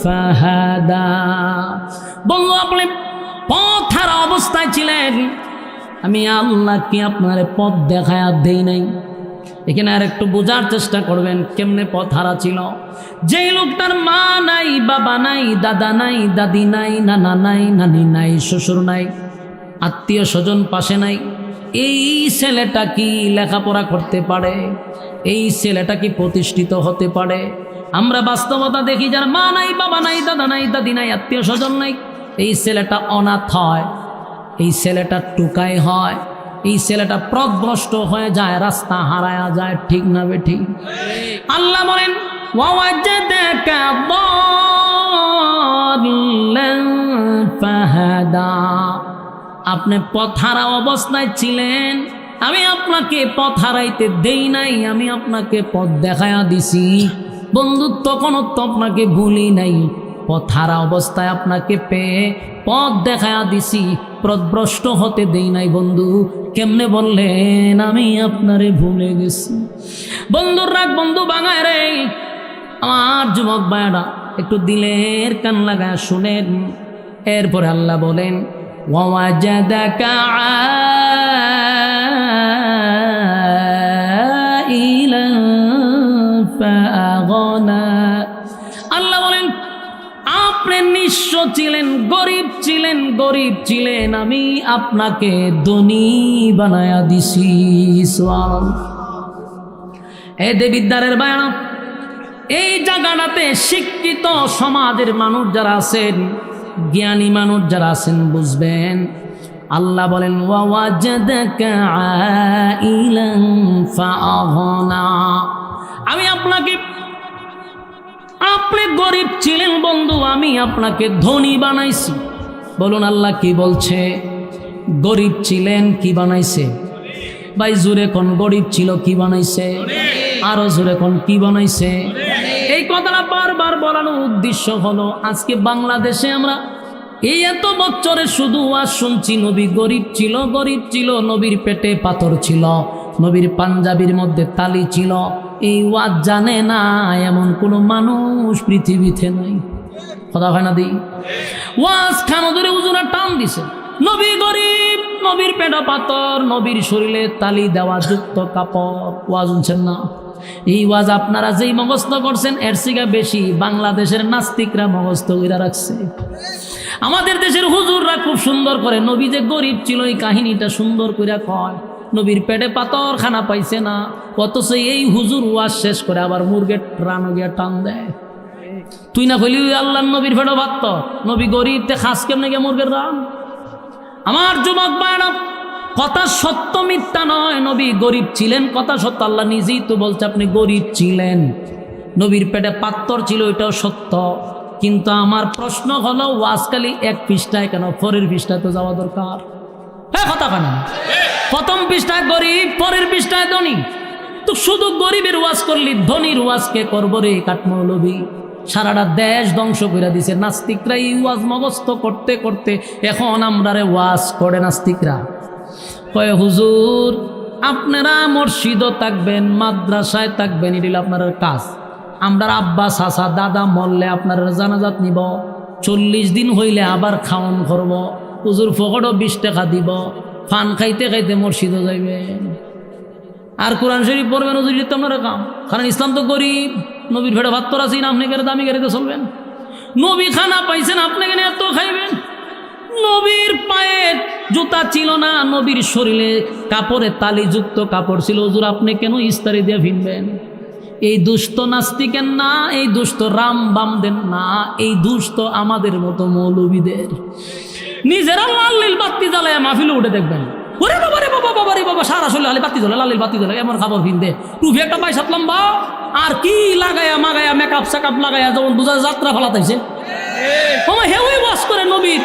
فَهَدَى। বন্ধু আপনি পথ হারা অবস্থায় ছিলেন, আমি আল্লাহ কি আপনার পথ দেখায়া দেই নাই? এখানে আর একটু বোঝার চেষ্টা করবেন কেমনে পথ হারা ছিল। যেই লোকটার মা নাই, বাবা নাই, দাদা নাই, দাদি নাই, নানা নাই, নানি নাই, শ্বশুর নাই, আত্মীয় স্বজন পাশে নাই, এই ছেলেটা কি লেখাপড়া করতে পারে? এই ছেলেটা কি প্রতিষ্ঠিত হতে পারে? আমরা বাস্তবতা দেখি, যার মা নাই, বাবা নাই, দাদা নাই, দাদি নাই, আত্মীয় স্বজন নাই, এই ছেলেটা অনাথ হয়, এই ছেলেটা টুকাই হয়, এই ছেলেটা পথভ্রষ্ট হয়ে যায়, রাস্তা হারায়া যায়, ঠিক না বেঠিক? আল্লাহ বলেন, ওয়াওয়াজাদাকা দাল্লান ফাহাদা। আপনি পথ হারা অবস্থায় ছিলেন, আমি আপনাকে পথ হারাইতে দেই নাই, আমি আপনাকে পথ দেখায়া দিছি। বন্ধু তখনও তো আপনাকে ভুলি নাই, পথ হারা অবস্থায় আপনাকে পেয়ে পথ দেখায়া দিছি, পথভ্রষ্ট হতে দেই নাই। বন্ধু কেমনে বললেন আমি আপনারে ভুলে গেছি? বন্ধুর রাগ বন্ধু ভাঙায় রে। আমার যুবক ভাইরা একটু দিলের কান লাগায় শুনেন। এরপরে আল্লাহ বলেন, ওয়াজাদাকা আইলান ফাআগনা। আল্লাহ বলেন আপনি নিঃস্ব ছিলেন, গরিব ছিলেন, আমি আপনাকে ধনী বানায়া দিছি। এ দেবিদ্বারের বায়না, এই জায়গাটাতে শিক্ষিত সমাজের মানুষ যারা আছেন, জ্ঞানী মানুষ যারা আছেন বুঝবেন। আল্লাহ বলেন, ওয়াজাদাকা আইলান ফাআগনা। আমি আপনাকে, আপনি গরিব ছিলেন বন্ধু, আমি আপনাকে ধনী বানাইছি। বলুন আল্লাহ কি বলছে? গরিব ছিলেন, কি বানাইছে? ভাই জোরে কোন, গরিব ছিল কি বানাইছে? আরো জোরে কোন, কি বানাইছে? এই কথাটা বারবার বলানোর উদ্দেশ্য হলো, আজকে বাংলাদেশে আমরা এই এত বছরে শুধু ওয়াজ শুনছি নবী গরিব ছিল, নবীর পেটে পাথর ছিল, নবীর পাঞ্জাবির মধ্যে তালি ছিল। এই ওয়াজ জানে না এমন কোনো মানুষ পৃথিবীতে নাই। কথা হয় না দি? ওয়াজ খানো ধরে হুজুরা টান দিছে, নবী গরিব, নবীর পেটে পাথর, নবীর শরীরে তালি দেওয়া যুক্ত কাপড়। ওয়াজ শুনছেন না? এই ওয়াজ আপনারা যেই মুখস্থ করছেন এর থেকে বেশি বাংলাদেশের নাস্তিকরা মুখস্থ করে রাখছে। আমাদের দেশের হুজুররা খুব সুন্দর করে নবী যে গরিব ছিল এই কাহিনীটা সুন্দর করে কয়, নবীর পেটে পাথর খানা পাইছে না, অথচ এই হুজুর ওয়াজ শেষ করে আবার মুরগের রান গিয়া টান দেয়। তুই না কইলি আল্লাহ নবীর পেটে ভাত, নবী গরিব, তে খাস কেমনে গিয়ে মুরগের রান? আমার যুবক ভাইরা, কথা সত্য মিথ্যা নয়, নবী গরিব ছিলেন, কথা সত্য। আল্লাহ নিজেই তো বলছে আপনি গরিব ছিলেন, নবীর পেটে পাথর ছিল, এটাও সত্য। কিন্তু আমার প্রশ্ন হলো ওয়াজকালি এক পৃষ্ঠায় কেন, পরের পৃষ্ঠায় তো যাওয়া দরকার। হ্যাঁ, কথা কেন? প্রথম পৃষ্ঠায় গরিব, পরের পৃষ্ঠায় ধনী। তো শুধু গরিবের ওয়াজ করলি, ধনীর ওয়াজ কে করবো রে? কাঠমৌলবী সারাটা দেশ ধ্বংস করে দিছে। নাস্তিকরা এই ওয়াজ মগস্থ করতে করতে এখন আমরা রে ওয়াজ করে নাস্তিকরা কয় হুজুর আপনারা মসজিদও থাকবেন, মাদ্রাসায় থাকবেন, এটি আপনার কাজ। আমরা আব্বা চাচা দাদা মরলে আপনার জানাজাত নিব, 40 দিন হইলে আবার খাওয়ান করব, হুজুর ফকটও 20 টাকা দিব, ফান খাইতে খাইতে মসজিদও যাইবেন আর কোরআন শরীফ পড়বেন। হুজুর তো আপনারা কাম, কারণ ইসলাম তো গরিব, নবীর ভেড়ে ভাত তোর আছেন, আপনি কেন দামি গাড়িতে চলবেন? নবী খানা পাইছেন, আপনি কেন এত খাইবেন? নবীর পায়ে জুতা ছিল না, নবীর শরীরে কাপড়ে তালিযুক্ত কাপড় ছিল, হুজুর আপনি কেন ইস্তারি দিয়ে ভিনবেন? এই দুষ্ট নাস্তিকের না, এই দুষ্ট রাম বামদের না, এই দুষ্ট আমাদের মতো মৌলবীদের। নিজেরা লাল বাতি জ্বালায় মাহফিলে উঠে দেখবেন, ওরে বাবা রে বাবা, বাবা রে বাবা, সারা শরীরে বাতি জ্বলে, লাল বাতি জ্বলে, এমন খাবার ভিনদে, টুপি একটা পাই সাতলাম বা আর কি লাগায়া মাগায়া মেকআপ সেকআপ লাগায়া যেমন বুঝা যাত্রা ফালাতাইছে। হেউই ওয়াজ করে নবীর,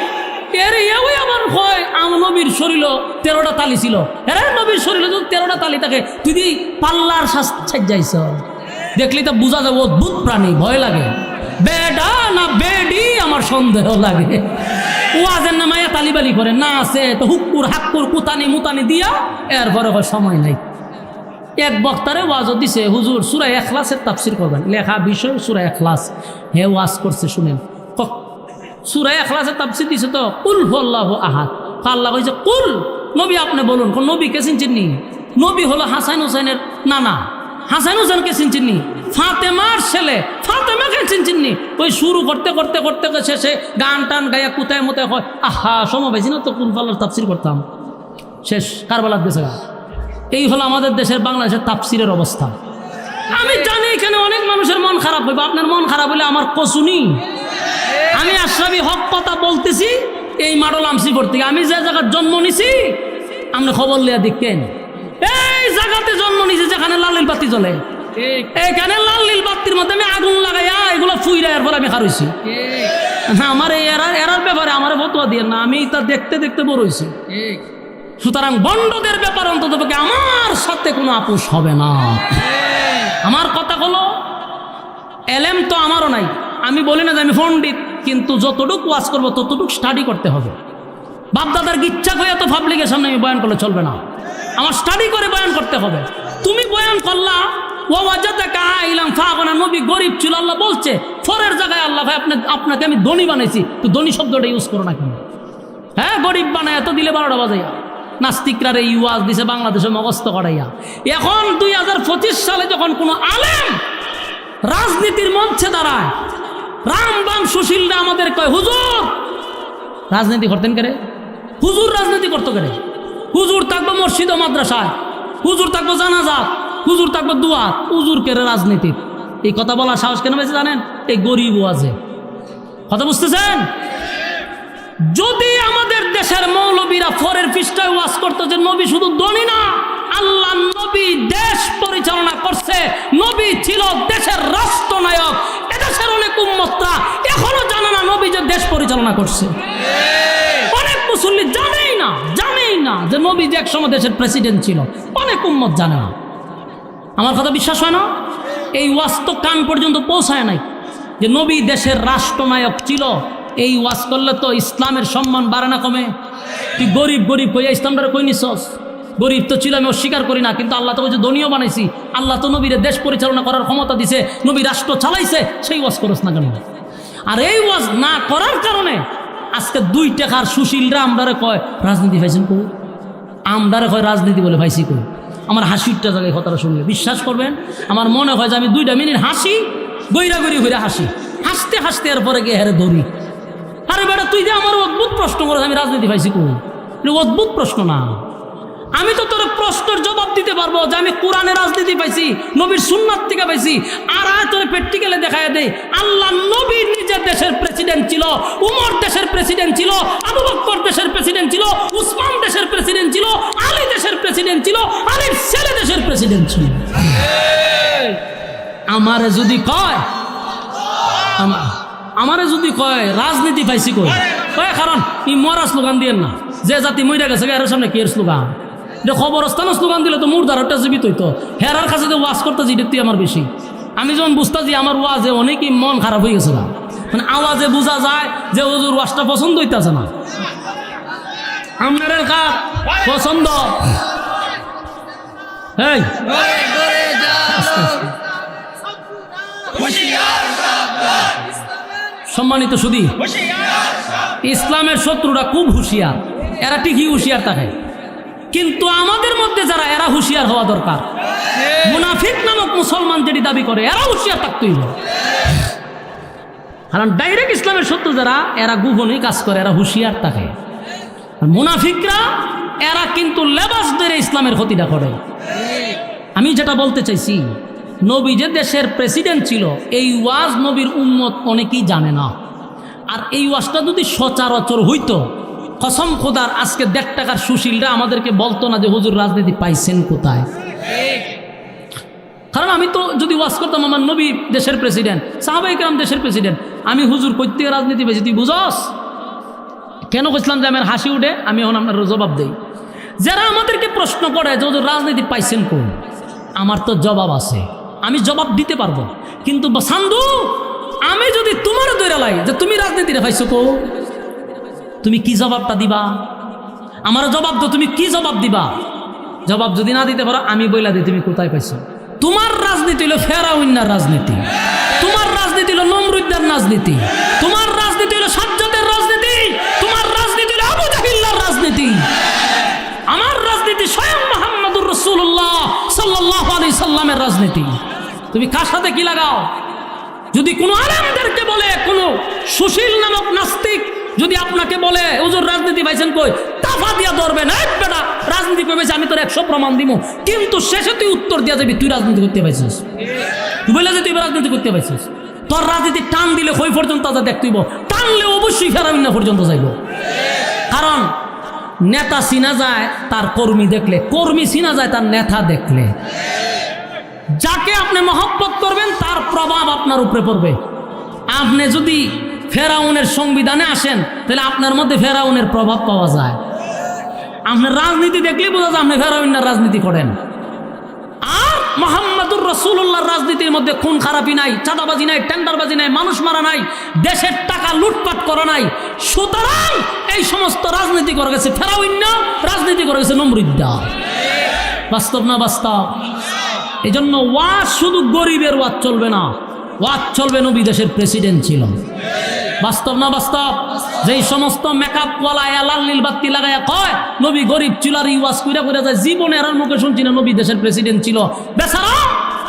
আবার হয় আমার নবীর শরীর 13টা তালি ছিল। হ্যাঁ, নবীর শরীরে যদি 13টা তালি থাকে, তুই পাল্লার সাজাইছ, দেখলি তো বোঝা যাবে অদ্ভুত প্রাণী, ভয় লাগে। বেডা না বেডি আমার সন্দেহ লাগে। ওয়াজের নামে তালিবালি করে না, আছে তো হুক্কুর হাক্কুর কুতানি মুতানি দিয়া, এরপরে সময় নাই। এক বক্তারে ওয়াজও দিছে, হুজুর সূরা ইখলাসের তাফসীর করবেন, লেখা বিষয় সূরা ইখলাস। হে ওয়াজ করছে শুনেন, সূরা ইখলাসের তাফসীর দিছে তো কুল হুয়াল্লাহু আহাদ। আল্লাহ কইছে কুল, নবী আপনি বলুন। কোন নবী কে চিনছেন নি? নবী হলো হাসান হোসেনের নানা, হাসান হোসেনকে চিনছেন নি? ফাতেমার ছেলে, ফাতেমাকে চিনছেন নি? ওই শুরু করতে করতে করতে শেষে গান টান গায়া কুতায় মুতায় হয়, আহা সময় পাইছি না তো কোন পাল্লার তাফসীর করতাম, শেষ কারবালার দেশে। এই হলো আমাদের দেশের বাংলাদেশের তাফসীরের অবস্থা। আমি জানি এখানে অনেক মানুষের মন খারাপ হইবে, আপনার মন খারাপ হইলে আমার কসুনি। আমি আশরাফি হক কথা বলতেছি, এই মাডল আমসি পড়তে আমি যে জায়গায় জন্ম নিছি, আপনি খবর লিয়া দেখেন, এই জায়গাতে জন্ম নিছি যেখানে লাল বাতি জ্বলে, এইখানে লাল বাতির মধ্যে আমি আগুন লাগাইয়া এগুলো ফুইরা এরপর আমি খারইছি। আমার এই এরার ব্যাপারে আমার ফতোয়া দিয়ে না, আমি তা দেখতে দেখতে বড় হইছি। সুতরাং বন্ডদের ব্যাপার অন্তত আমার সাথে কোনো আপোষ হবে না। আমার কথা হলো, এলেম তো আমারও নাই, আমি বলি না যে আমি পণ্ডিত, কিন্তু যতটুকু ওয়াজ করবো ততটুকু স্টাডি করতে হবে। বাপদাদার ইচ্ছা করে এত পাবলিকের সামনে আমি বয়ান করলে চলবে না, আমার স্টাডি করে বয়ান করতে হবে। তুমি বয়ান করলা নবী গরিব ছিল, আল্লাহ বলছে ফরের জায়গায় আল্লাহ ভাই আপনাকে আমি ধনী বানাইছি, তো ধনী শব্দটা ইউজ করো না কেন? হ্যাঁ, গরিব বানায় এত দিলে 12টা বাজাইয়া। নাস্তিকরা এই ওয়াজ দিছে বাংলাদেশে মগস্থ করাইয়া। এখন 2025 সালে যখন কোনো আলেম রাজনীতির মঞ্চে দাঁড়ায়, রাম বাম সুশীলরা আমাদের কয় হুজুর রাজনীতি করতেন কেরে, হুজুর রাজনীতি করতো কেরে? হুজুর থাকবো মসজিদ ও মাদ্রাসায়, হুজুর থাকবো জানাজাত, হুজুর থাকবো দুয়া, হুজুর কেরে রাজনীতি। এই কথা বলার সাহস কেন পেয়েছে জানেন? এই গরিব ওয়াজে। কথা বুঝতেছেন? যদি আমাদের দেশের মৌলবীরা ফরের পৃষ্ঠায় ওয়াজ করতো যে নবী শুধু ধনী না, আল্লাহ নবী দেশ পরিচালনা করছে, নবী ছিল দেশের রাষ্ট্রনায়ক, এদেশের অনেক উম্মতরা এখনো জানে না নবী যে দেশ পরিচালনা করছে। অনেক মুসল্লি জানেই না যে নবী যে একসময় দেশের প্রেসিডেন্ট ছিল, অনেক উম্মত জানে না। আমার কথা বিশ্বাস হয় না? এই ওয়াজ তো কান পর্যন্ত পৌঁছায় নাই যে নবী দেশের রাষ্ট্রনায়ক ছিল, এই ওয়াজ করলে তো ইসলামের সম্মান বাড়ে না কমে? তুই গরিব গরিব কইয়া ইসলামটা কই নিছস? গরিব তো ছিল, আমি অস্বীকার করি না, কিন্তু আল্লাহ তো বলছে ধনীও বানাইছি। আল্লাহ তো নবীরে দেশ পরিচালনা করার ক্ষমতা দিছে, নবী রাষ্ট্র চালাইছে, সেই ওয়াজ করস না কেন? আর এই ওয়াজ না করার কারণে আজকে 2 টাকার সুশীলরা আমরারে কয় রাজনীতি পাইছেন কই, আমরারে কয় রাজনীতি বলে পাইছি কই। আমার হাসিটা জায়গায় কথাটা শুনলে বিশ্বাস করবেন, আমার মনে হয় যে আমি 2 মিনিট হাসি, গইরা গড়ি ঘুরে হাসি, হাসতে হাসতে এরপরে গিয়ে হেরে ধরি। আরে বেটা তুই যে আমার অদ্ভুত প্রশ্ন করে আমি রাজনীতি পাইছি কই, অদ্ভুত প্রশ্ন না। আমি তো তোর প্রশ্নের জবাব দিতে পারবো যে আমি কোরআনে রাজনীতি পাইছি, নবীর সুন্নাত থেকে পাইছি। আর তোর প্র্যাকটিক্যালে দেখায় দেয় আল্লাহ নবী নিজের দেশের প্রেসিডেন্ট ছিল, উমর দেশের প্রেসিডেন্ট ছিল, আবু বকর দেশের প্রেসিডেন্ট ছিল, উসমান দেশের প্রেসিডেন্ট ছিল, আলী দেশের প্রেসিডেন্ট ছিল, আলীর ছেলে দেশের প্রেসিডেন্ট ছিল। আমারে যদি কয় রাজনীতি পাইছি কই, কারণ ই মরা স্লোগান দিয়েন না, যে জাতি মইরা গেছে এর সামনে কি এর স্লোগান? খবরস্থানে স্লোগান দিলে তো মুর্দারটা জীবিত হইতো। হেরার কাছে যে ওয়াজ করতে যেতে আমার বেশি। আমি যখন বুঝতেছি আমার ওয়াজে অনেকই মন খারাপ হয়ে গেছে না, মানে আওয়াজে বোঝা যায় যে ওজুর ওয়াজটা পছন্দ হইতেছে না। আপনার কার পছন্দ? এই সম্মানিত সুধী, ইসলামের শত্রুরা খুব হুঁশিয়ার, এরা ঠিকই হুঁশিয়ার থাকে, কিন্তু আমাদের মধ্যে যারা এরা হুঁশিয়ার হওয়া দরকার। মুনাফিক নামক মুসলমান যেটি দাবি করে এরা হুঁশিয়ার থাকতেই হবে, কারণ ডাইরেক্ট ইসলামের শত্রু যারা এরা গোপনে কাজ করে, এরা হুঁশিয়ার থাকে। আর মুনাফিকরা এরা কিন্তু লেবাস ধরে ইসলামের ক্ষতিটা করে। আমি যেটা বলতে চাইছি, নবী যে দেশের প্রেসিডেন্ট ছিল এই ওয়াজ নবীর উম্মত অনেকেই জানে না। আর এই ওয়াজটা যদি সচরাচর হইতো, কসম খোদার আজকে 1.5 টাকার সুশীলরা আমাদেরকে বলতো না যে হুজুর রাজনীতি পাইছেন কোথায়। কারণ আমি তো যদি ওয়াজ করতাম আমার নবী দেশের প্রেসিডেন্ট, সাহাবায়ে কেরাম দেশের প্রেসিডেন্ট, আমি হুজুর কই থেকে রাজনীতি পাইছি তুই বুঝস? কেন কইছিলাম যে আমার হাসি উঠে, আমি এখন আপনার জবাব দেই। যারা আমাদেরকে প্রশ্ন করে যে হুজুর রাজনীতি পাইছেন কোন, আমার তো জবাব আছে, আমি জবাব দিতে পারবো। কিন্তু সান্ধু আমি যদি তোমার দৈরা লাই যে তুমি রাজনীতিটা পাইছো কো, তুমি কি জবাবটা দিবা? আমার জবাব তো তুমি কি জবাব দিবা? জবাব যদি না দিতে পারো আমি বইলা দিই তুমি কোথায় পাইছো। তোমার রাজনীতি হলো ফেরাউন্নার রাজনীতি, তোমার রাজনীতি হলো নমরুদ্দার রাজনীতি, তোমার রাজনীতি হলো সাজ্জাদের রাজনীতি, তোমার রাজনীতি হলো আবু জাহিল্লার রাজনীতি। আমার রাজনীতি স্বয়ং মুহাম্মদুর রাসূলুল্লাহ সাল্লাল্লাহু আলাইহি সাল্লামের রাজনীতি। তুমি কার সাথে কি লাগাও? যদি কোনো আলেমদেরকে বলে, কোনো সুশীল নামক নাস্তিক যদি আপনাকে বলে হুজুর রাজনীতি পাইছেন কই, তাফা দিয়া ধরবেন, এক বেটা রাজনীতি পেয়েছে আমি তোর 100 প্রমাণ দিব, কিন্তু শেষে তুই উত্তর দিয়া যাবি তুই রাজনীতি করতে পাইছিস। তুই বলে যে তুই রাজনীতি করতে পাইছিস, তোর রাজনীতি টান দিলে কই পর্যন্ত যা দেখতেইব, টানলে অবশ্যই ফেরাউন্না পর্যন্ত যাইব। কারণ নেতা চিনা যায় তার কর্মী দেখলে, কর্মী চিনা যায় তার নেতা দেখলে। যাকে আপনি মহব্বত করবেন তার প্রভাব আপনার উপরে পড়বে। আপনি যদি ফেরাউনের সংবিধানে আসেন তাহলে আপনার মধ্যে ফেরাউনের প্রভাব পাওয়া যায়। আপনার রাজনীতি দেখলেই বোঝা যায় আপনি ফেরাউনের রাজনীতি করেন। আর মুহাম্মদুর রাসূলুল্লাহর রাজনীতির মধ্যে খুন খারাপি নাই, চাঁদাবাজি নাই, টেন্ডারবাজি নাই, মানুষ মারা নাই, দেশের টাকা লুটপাট করা নাই। সুতরাং এই সমস্ত রাজনীতি করে গেছে ফেরাউন্না, রাজনীতি করে গেছে নমরুদ্দা। বাস্তব না বাস্তব? এই জন্য ওয়াজ শুধু গরিবের ওয়াজ চলবে না, ওয়াজ চলবে নবী দেশের প্রেসিডেন্ট ছিল। বাস্তব না বাস্তব? যেই সমস্ত মেকআপ ওয়ালা লাল নীল বাতি লাগায়া কয় নবী গরিব ছিল আর ওয়াজ কইরা কইরা যায়, জীবনে আর মুখে শুনছি না নবী দেশের প্রেসিডেন্ট ছিল। বেচারা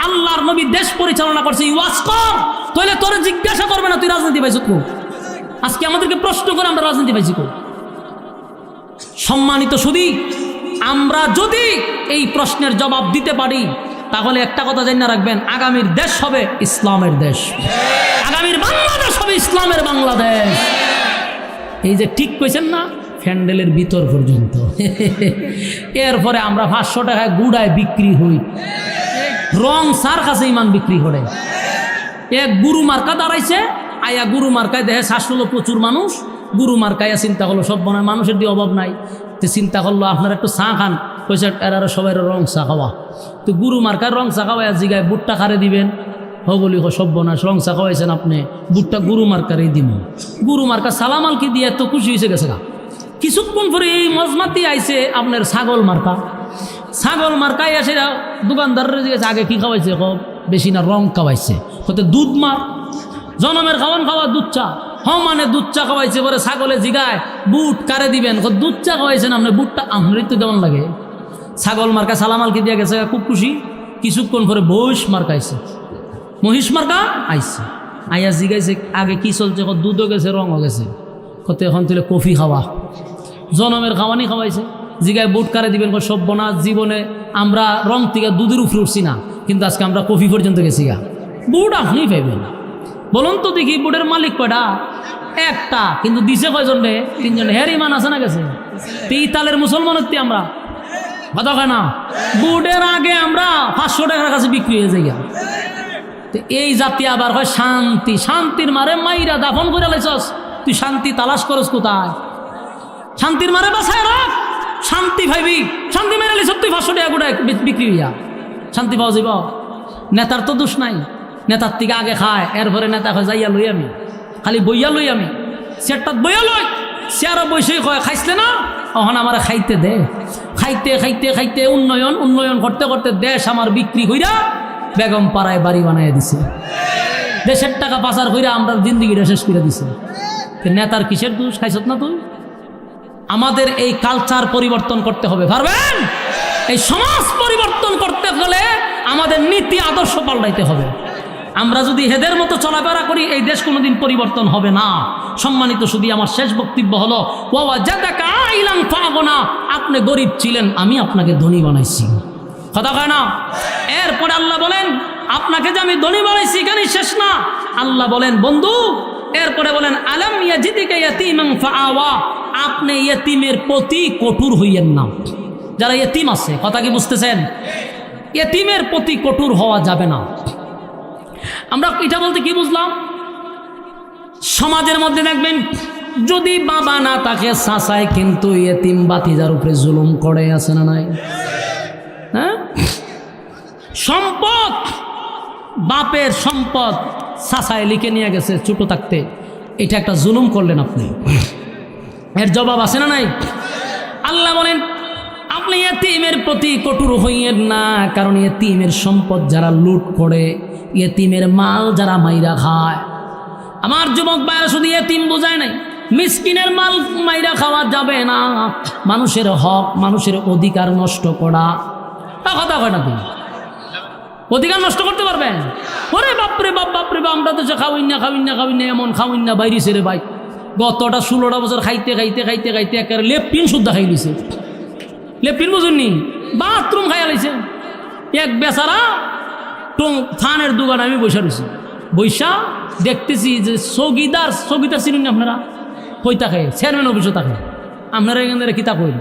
আল্লাহর নবী দেশ পরিচালনা করছে, ওয়াজ কর, তাহলে তোরে জিজ্ঞাসা করবে না তুই রাজনীতি পাইছ কো। আজকে আমাদেরকে প্রশ্ন করে আমরা রাজনীতি পাইছি কো। সম্মানিত সুধী, আমরা যদি এই প্রশ্নের জবাব দিতে পারি তাহলে একটা কথা জানিয়ে রাখবেন, আগামীর দেশ হবে ইসলামের দেশ, আগামীর বাংলাদেশ হবে ইসলামের বাংলাদেশ। এই যে ঠিক কইছেন না, ফ্যান্ডেলের ভিতর পর্যন্ত। এরপরে আমরা 500 টাকায় গুড়ায় বিক্রি হই, রং সার কাছে ইমান বিক্রি করে। এক গুরু মার্কা দাঁড়াইছে, আয়া গুরু মার্কায় দেখে শাসলো প্রচুর মানুষ, গুরু মার্কায় চিন্তা করলো সব মনে হয় মানুষের দিয়ে অভাব নাই, তো চিন্তা করলো আপনার একটু চা খান, কইছে এরা সবাই রং চা খাওয়া। তো গুরু মার্কার রং চা খাওয়া জিগায় বুটটা খারে দিবেন, হগলি সব্যনাশ রংসা খাওয়াইছেন আপনি, বুটটা গুরু মার্কারই দিব। গুরু মার্কা সালামাল কি দিয়ে এত খুশি হয়েছে গেছে গা। কিছুক্ষণ পরে এই মজমাতি আইছে আপনার ছাগল মার্কা। ছাগল মার্কাই আসে দোকানদারের জিজ্ঞেস আগে কি খাওয়াইছে, বেশি না রং খাওয়াইছে, হতে দুধ মার জনমের খাওয়ান খাওয়া দুধ চা, মানে দুধ চা খাওয়াইছে। পরে ছাগলে জিগায় বুট কারে দিবেন, দুধ চা খাওয়াইছেন আপনি, বুটটা আমরাই তো কেমন লাগে। ছাগল মার্কা সালামাল কি দিয়ে গেছে খুব খুশি। কিছুক্ষণ পরে মহিষ মার্কাইছে, মহিষ মার্কা আইছে, আইয়া জিগাইছে আগে কি চলছে, দুধও গেছে রঙও গেছে, কত এখন তুলে কফি খাওয়া, জনমের খাওয়ানি খাওয়াইছে। জিগায় বুট কারে দিবেন, সব্যনাশ জীবনে আমরা রং থেকে দুধের উপরে উঠছি না, কিন্তু আজকে আমরা কফি পর্যন্ত গেছি গা। বুট আপনি পাইবেন, বলুন তো দেখি বুটের মালিক কয়টা? একটা, কিন্তু দিছে কয়জন রে? তিনজন। হের ইমান আছে না গেছে? ইতালের মুসলমান হচ্ছি আমরা, কথা কয় না? বুটের আগে আমরা 500 টাকার কাছে বিক্রি হয়ে যাই। এই জাতি আবার হয় শান্তি, শান্তির মারে মাইরা দাফন করে লাইছস, তুই শান্তি তালাশ করস কোথায়? শান্তির মারে বাসায় রাখ, শান্তি ভাইবি, শান্তি মেরে লাইছ তুই 500 টাকা গোটা বিক্রি হইয়া শান্তি পাওয়া যাব? নেতার তো দোষ নাই, নেতার থেকে আগে খায়, এরপরে নেতা হয় যাইয়া লই আমি, খালি বইয়া লই আমি, চেয়ারটাত বইয়া লই, চেয়ারও বসে কয় খাইছিলে না, ওখান আমার খাইতে দে। খাইতে খাইতে খাইতে উন্নয়ন উন্নয়ন করতে করতে দেশ আমার বিক্রি কইরা বেগম পাড়ায় বাড়ি বানাইয়া দিছে, দেশের টাকা পাচার কইরা আমরা জিন্দিগিটা শেষ করে দিছে। নেতার কিসের দোষ? খাইছত না তুই? আমাদের এই কালচার পরিবর্তন করতে হবে, পারবেন? এই সমাজ পরিবর্তন করতে হলে আমাদের নীতি আদর্শ পাল্টাইতে হবে। আমরা যদি হেদের মতো চলাফেরা করি এই দেশ কোনোদিন পরিবর্তন হবে না। সম্মানিত শুধু আমার শেষ বক্তব্য হলো, আপনি গরিব ছিলেন, আমি আপনাকে ধনী বানাইছি, কথা কয় না? এরপরে আল্লাহ বলেন আপনাকে যে আমি ধনী বানাইছি এখানেই শেষ না। আল্লাহ বলেন বন্ধু, এরপরে বলেন আলাম ইয়াজিদিকা ইয়াতীমান ফাআওয়া, আপনি ইয়েতিমের প্রতি কঠোর হইয়েন না। যারা ইয়েতিম আছে, কথা কি বুঝতেছেন? ইয়েতিমের প্রতি কঠোর হওয়া যাবে না। আমরা এটা বলতে কি বুঝলাম? সমাজের মধ্যে দেখবেন যদি বাবা না তাকে চাচায় কিন্তু ইয়েতিম বাতিজার উপরে জুলুম করে, আছে না নাই? হ্যাঁ, সম্পদ, বাপের সম্পদ চাচায় লিখে নিয়ে গেছে ছোট থাকতে, এটা একটা জুলুম করলেন আপনি, এর জবাব আছে না নাই? আল্লাহ বলেন আপনি ইয়েতিমের প্রতি কঠোর হইয়েন না, কারণ ইয়েতিমের সম্পদ যারা লুট করে, ইয়েতিমের মাল যারা মাইরা খায়। আমার যুবক ভাইরা শুধু ইয়েতিম বোঝায় নাই, মিসকিনের মাল মাইরা খাওয়া যাবে না। মানুষের হক, মানুষের অধিকার নষ্ট করা, কথা কয় না? তুমি অধিকার নষ্ট করতে পারবেন? ওরে বাপরে বাপ, বাপরে বাপ, আমরা তো সে খাওয়াই না খাওয়াই না খাওয়াই না, এমন খাওয়াই না বাইরে ছেড়ে ভাই, গতটা 16টা বছর খাইতে খাইতে খাইতে খাইতে একেবারে লেপটিন শুদ্ধা খাই লিছে। লেপটিন বুঝুননি, বাথরুম খাইয়া লাইছে। এক বেচারা থানের দোকানে আমি বৈশা রয়েছি, বৈশা দেখতেছি যে স্থগিতার চিনুন না আপনারা? কইতা খায় চেয়ারম্যান অফিসও থাকে, আপনারা এখানে কিতা কই?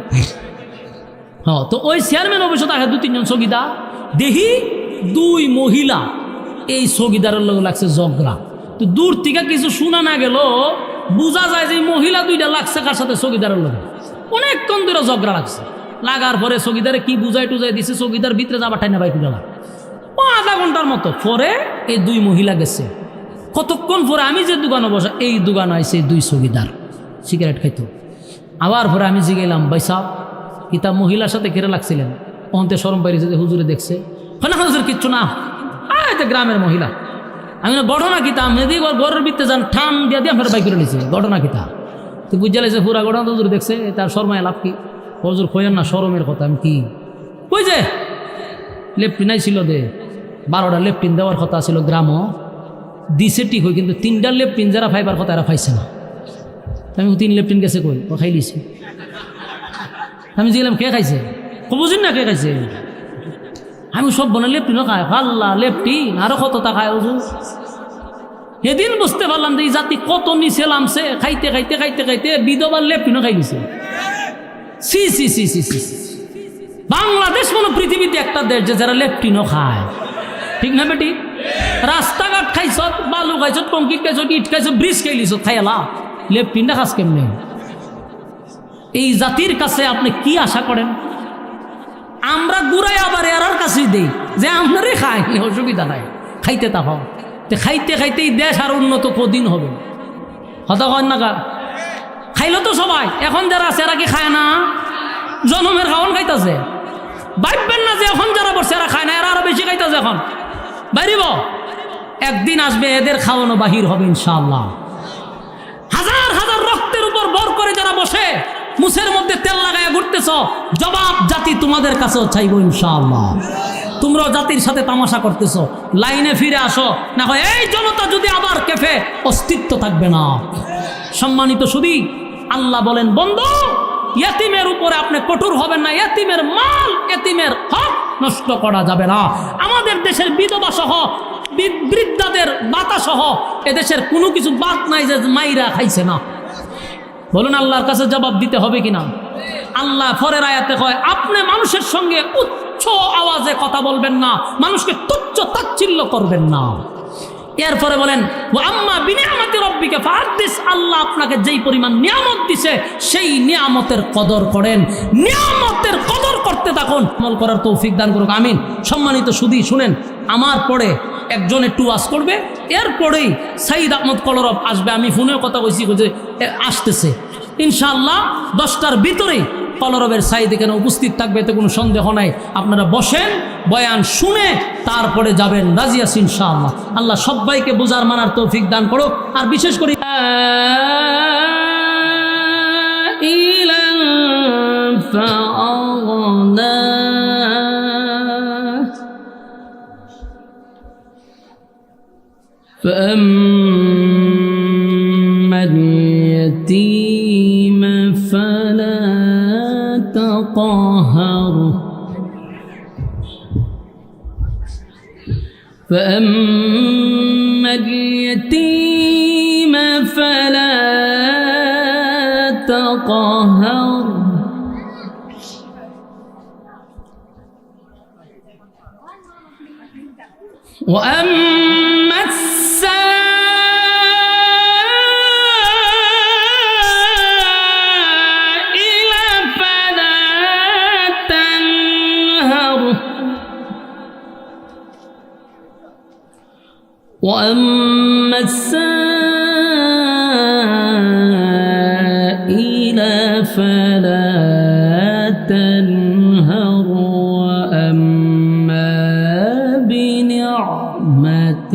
হ্যাঁ, তো ওই চেয়ারম্যান অফিসও থাকে 2-3 জন স্থগিতা। দেখি 2 মহিলা এই স্থগিদারের লোক লাগছে ঝগড়া। তো দূর থেকে কিছু শোনা না গেল, বোঝা যায় যে মহিলা 2টা লাগছে কার সাথে? স্থগিদারের লোক। অনেকক্ষণ ধরে ঝগড়া লাগছে, লাগার পরে স্থগিদারে কি বুঝাই টুজাই দিছে, স্থগিদার ভিতরে যাবার ঠাই না বাইক গেলাম আধা ঘন্টার মতো। পরে এই 2 মহিলা গেছে। কতক্ষণ পরে আমি যে দোকানে বসা, এই দোকানে আইসে 2 স্থগিদার সিগারেট খাইতো। আবার পরে আমি জিগাইলাম, ভাই সাহ কিতা মহিলার সাথে ঘেরে লাগছিলেন? অন্তে শরম পাইছে যে হুজুরে দেখছে। না হুজুর কিচ্ছু না, গ্রামের মহিলা। আমি ঘটনা কিতা, মেদি ঘরের ভিতরে যান ঠান দিয়া দিয়ে আপনার বাইক করে নিয়েছে, ঘটনা কিতা? তো বুঝা লাগছে পুরা ঘটনা তো হুজুর দেখছে, তার শর্মায় লাভ কি? হুজুর কইেন না শরমের কথা। আমি কি কই যে লেফটিন ছিল দে 12টা লেফটিন দেওয়ার কথা ছিল, গ্রামও দিছে ঠিক হই, কিন্তু 3টা লেফটিন যারা ফাইবার কথা এরা পাইছে না। আমি 3 লেফটিন গেছে কই, ও খাই লিছি। আমি জিগলাম কে খাইছে? বুঝিন না কে খাইছে? আমি সব বনে লেফটিনও খায়, পাল্লা লেফটিন আরো কত তা খায় হুজুর। সেদিন বুঝতে পারলাম যে এই জাতি কত নিচে নামছে, খাইতে খাইতে খাইতে খাইতে বিধবার লেফটিনও খাই দিছে। সি সি সি সি সি, বাংলাদেশ কোনো পৃথিবীতে একটা দেশ যে যারা লেফটিনও খায়, ঠিক না বেটি? রাস্তাঘাট খাইছ, বালু খাইছ, কংক্রিট খাইছ, ইট খাইছ, ব্রিজ খাইলিছ, খাইলা লেফটিনটা খাস কেমনে? এই জাতির কাছে আপনি কি আশা করেন? আমরা ঘুরাই আবার এরার কাছেই দেই যে আপনারই খায়, অসুবিধা নাই, খাইতে তা তো খাইতে খাইতেই দেশ আর উন্নত কদিন হবে হতা কন না খাইলো তো সবাই এখন যারা আছে এরা কি খায় না জনমের খাওয়ান খাইতেছে ভাববেন না যে এখন যারা বসে এরা খায় না এরা আরো বেশি খাইতেছে এখন বাইরিব একদিন আসবে এদের খাওয়ানো বাহির হবে ইনশাআল্লাহ হাজার হাজার রক্তের উপর ভর করে যারা বসে মুছের মধ্যে তেল লাগায় ঘুরতেছ জবাব জাতি তোমাদের কাছেও চাইব ইনশাআল্লাহ তোমরাও জাতির সাথে তামাশা করতেছ লাইনে ফিরে আসো না হয় এই জনতা যদি আবার কেফে অস্তিত্ব থাকবে না সম্মানিত শুধু আল্লাহ বলেন বন্ধু ইয়েতিমের উপরে আপনি কঠোর হবেন না ইয়েতিমের মাল ইয়েতিমের হক নষ্ট করা যাবে না আমাদের দেশের বিধবা সহ বৃদ্ধাদের বাতা সহ এদেশের কোনো কিছু বাদ নাই যে মাইরা খাইছে না বলুন আল্লাহর কাছে জবাব দিতে হবে কিনা আল্লাহ পরের আয়াতে কয় আপনি মানুষের সঙ্গে উচ্চ আওয়াজে কথা বলবেন না মানুষকে তুচ্ছ তাচ্ছিল্য করবেন না এরপরে বলেন ওয়া আম্মা বিনিয়ামতি রাব্বিকা ফাহাদ্দিস আল্লাহ আপনাকে যেই পরিমাণ নিয়ামত দিছে সেই নিয়ামতের কদর করেন নিয়ামতের কদর করতে থাকুন আমল করার তৌফিক দান করুক আমিন সম্মানিত সুধী শুনেন আমার পরে একজন একটু ওয়াজ করবে এরপরেই সাইদ আহমদ কলরব আসবে আমি ফোনেও কথা কইছি যে আসতেছে ইনশাআল্লাহ 10টার ভিতরেই কলরবের সাইদ এখানে উপস্থিত থাকবে এতে কোনো সন্দেহ নাই আপনারা বসেন বয়ান শুনে তারপরে যাবেন রাজি আছি ইনশাআল্লাহ আল্লাহ সবাইকে বুঝার মানার তৌফিক দান করুক আর বিশেষ করে فأما اليتيم فلا تقهر فأما اليتيم فلا تقهر وأما السائل فلا تنهر وأما السائل فلا تنهر وأما بنعمة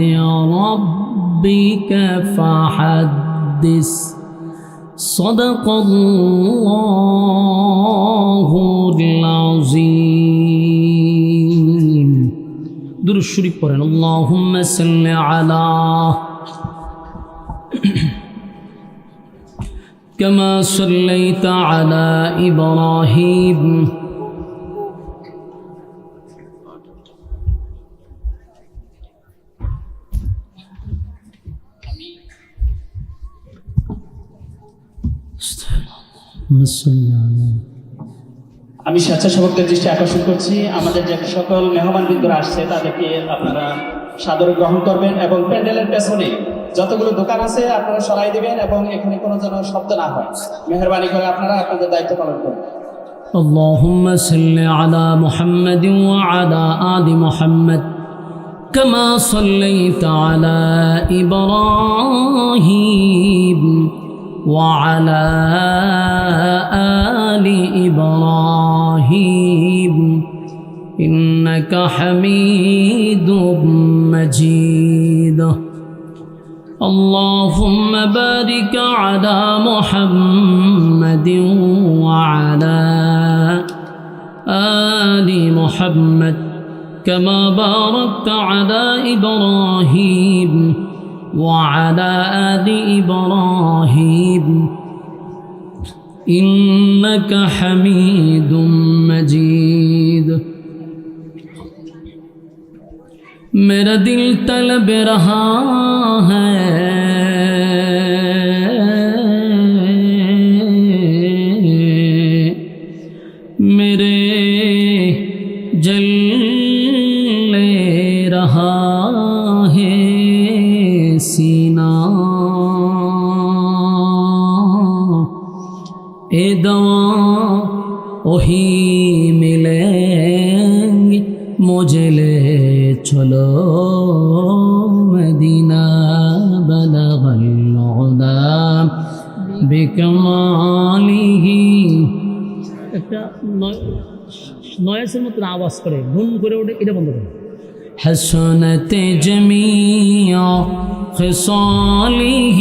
ربك فحدث صدق الله العظيم দুরূদ শরীফ পড়েন আল্লাহুম্মা সাল্লি আলা কামা সাল্লাইতা আলা ইব্রাহিম আমি স্বেচ্ছাসেবকদের দৃষ্টি আকর্ষণ করছি আমাদের যে সকল মেহমানবৃন্দরা আসছে তাদেরকে আপনারা সাদরে গ্রহণ করবেন এবং প্যান্ডেলের পেছনে যতগুলো দোকান আছে আপনারা সরাই দিবেন এবং এখানে কোনো যেন শব্দ না হয় মেহেরবানি করে আপনারা আপনাদের দায়িত্ব পালন করবেন اللهم صل على محمد وعلى آل محمد كما صليت على إبراهيم وعلى آل إبراهيم إنك حميد مجيد اللهم بارك على محمد وعلى آل محمد كما باركت على إبراهيم وعلى آل إبراهيم إنك حميد مجيد मेरा दिल तलब रहा है मेरे जल रहा है सीना ए दवा वही मिलेंगे मुझे জেলে চলো মদিনা বলগল উলা বিকমালিহি। একটা নয়েসের মতন আওয়াজ করে গুন করে ওঠে, এটা বন্ধ করে। حسنت جميع خصاله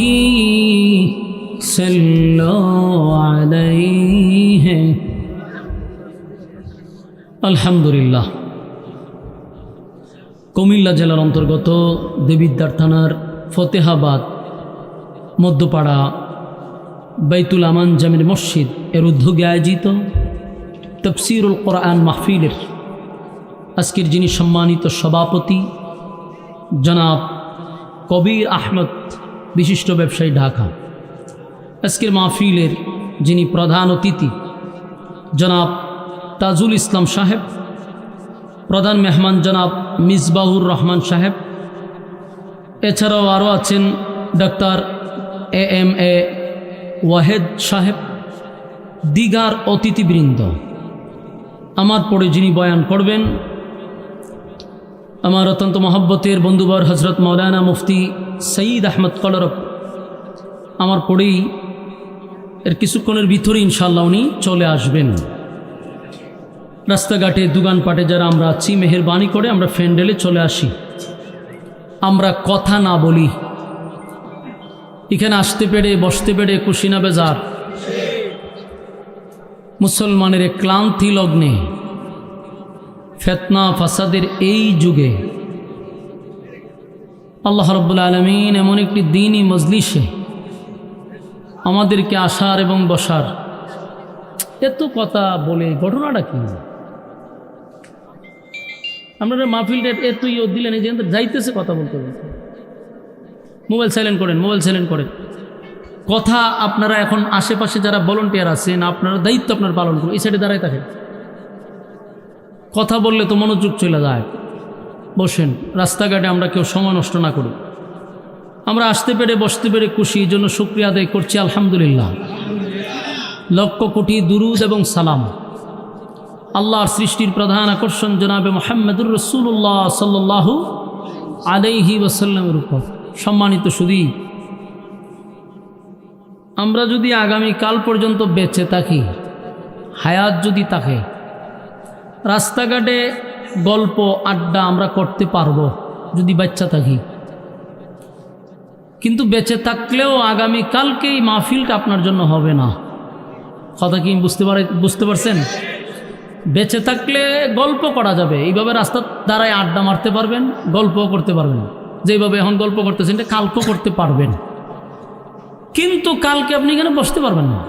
صلوا عليه। আলহামদুলিল্লাহ। কুমিল্লা জেলার অন্তর্গত দেবিদ্বার থানার ফতেহাবাদ মধ্যপাড়া বাইতুল আমান জামির মসজিদ এর উদ্যোগে আয়োজিত তাফসীরুল কোরআন মাহফিলের আজকের যিনি সম্মানিত সভাপতি জনাব কবির আহমদ, বিশিষ্ট ব্যবসায়ী, ঢাকা। আজকের মাহফিলের যিনি প্রধান অতিথি জনাব তাজুল ইসলাম সাহেব, প্রধান মেহমান জনাব মিসবাহুর রহমান সাহেব, এছাড়াও আরও আছেন ডাক্তার AMA ওয়াহেদ সাহেব, দিগার অতিথিবৃন্দ। আমার পরে যিনি বয়ান করবেন আমার অত্যন্ত মহব্বতের বন্ধুবর হজরত মৌলানা মুফতি সঈদ আহমদ কলরব। আমার পরেই এর কিছুক্ষণের ভিতরে ইনশাআল্লাহ উনি চলে আসবেন। রাস্তাঘাটে দোকানপাটে যারা আমরা আছি, মেহেরবানি করে আমরা ফ্যান্ডেলে চলে আসি, আমরা কথা না বলি। এখানে আসতে পেরে বসতে পেরে খুশি না বেজার? মুসলমানের ক্লান্তি লগ্নে, ফিতনা ফাসাদের এই যুগে আল্লাহ রাব্বুল আলামিন এমন একটি দ্বীনি মজলিসে আমাদেরকে আসার এবং বসার, এত কথা বলে ঘটনাটা কি? আপনারা মাহফিলটা এতই দিলেন, এই যে যাইতেছে কথা বলতে বলতে। মোবাইল সাইলেন্ট করেন, মোবাইল সাইলেন্ট করেন। কথা আপনারা এখন আশেপাশে যারা ভলান্টিয়ার আছেন, আপনারা দায়িত্ব আপনার পালন করুন। এই সাইডে দাঁড়ায় থাকেন, কথা বললে তো মনোযোগ চলে যায়। বসেন, রাস্তাঘাটে আমরা কেউ সময় নষ্ট না করি। আমরা আসতে পেরে বসতে পেরে খুশি, এই জন্য শুকরিয়া আদায় করছি আলহামদুলিল্লাহ। লক্ষ কোটি দুরুদ এবং সালাম আল্লাহর সৃষ্টির প্রধান আকর্ষণ জনাবে মুহাম্মদুর রাসূলুল্লাহ সাল্লাল্লাহু আলাইহি ওয়াসাল্লামের উপর। সম্মানিত সুধী, আমরা যদি আগামী কাল পর্যন্ত বেঁচে থাকি, হায়াত যদি থাকে, রাস্তাঘাটে গল্প আড্ডা আমরা করতে পারবো যদি বাচ্চা থাকি। কিন্তু বেঁচে থাকলেও আগামী কালকেই মাহফিলটা আপনার জন্য হবে না। কথা কি বুঝতে পারছেন? বেঁচে থাকলে গল্প করা যাবে, এইভাবে রাস্তার দ্বারায় আড্ডা মারতে পারবেন, গল্পও করতে পারবেন। যেভাবে এখন গল্প করতেছেন এটা কালকেও করতে পারবেন, কিন্তু কালকে আপনি এখানে বসতে পারবেন না।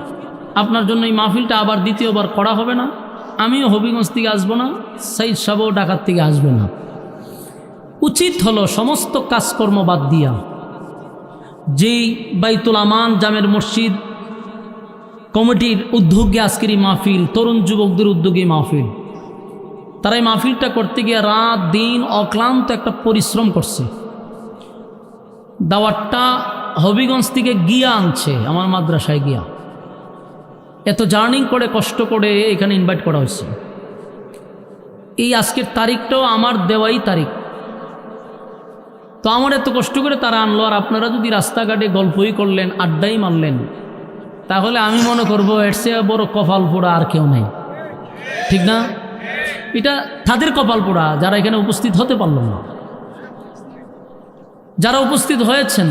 আপনার জন্য এই মাহফিলটা আবার দ্বিতীয়বার করা হবে না। আমিও হবিগঞ্জ থেকে আসবো না, সাইদ সাহেবও ঢাকার থেকে আসবে না। উচিত হলো সমস্ত কাজকর্ম বাদ দিয়া যেই বাইতুল আমান জামের মসজিদ কমিটির উদ্যোগে আজকের এই মাহফিল, তরুণ যুবকদের উদ্যোগে মাহফিল, তারা এই মাহফিলটা করতে গিয়ে রাত দিন অক্লান্ত একটা পরিশ্রম করছে। দাওয়াতটা হবিগঞ্জ থেকে গিয়া আনছে, আমার মাদ্রাসায় গিয়া এত জার্নিং করে কষ্ট করে এখানে ইনভাইট করা হয়েছে। এই আজকের তারিখটাও আমার দেওয়াই তারিখ, তো আমার এত কষ্ট করে তারা আনলো। আর আপনারা যদি রাস্তাঘাটে গল্পই করলেন, আড্ডাই মারলেন, তাহলে আমি মনে করবো এর চেয়ে বড় কপাল পোড়া আর কেউ নাই, ঠিক না? এটা তাদের কপাল পোড়া যারা এখানে উপস্থিত হতে পারল না। যারা উপস্থিত হয়েছেন,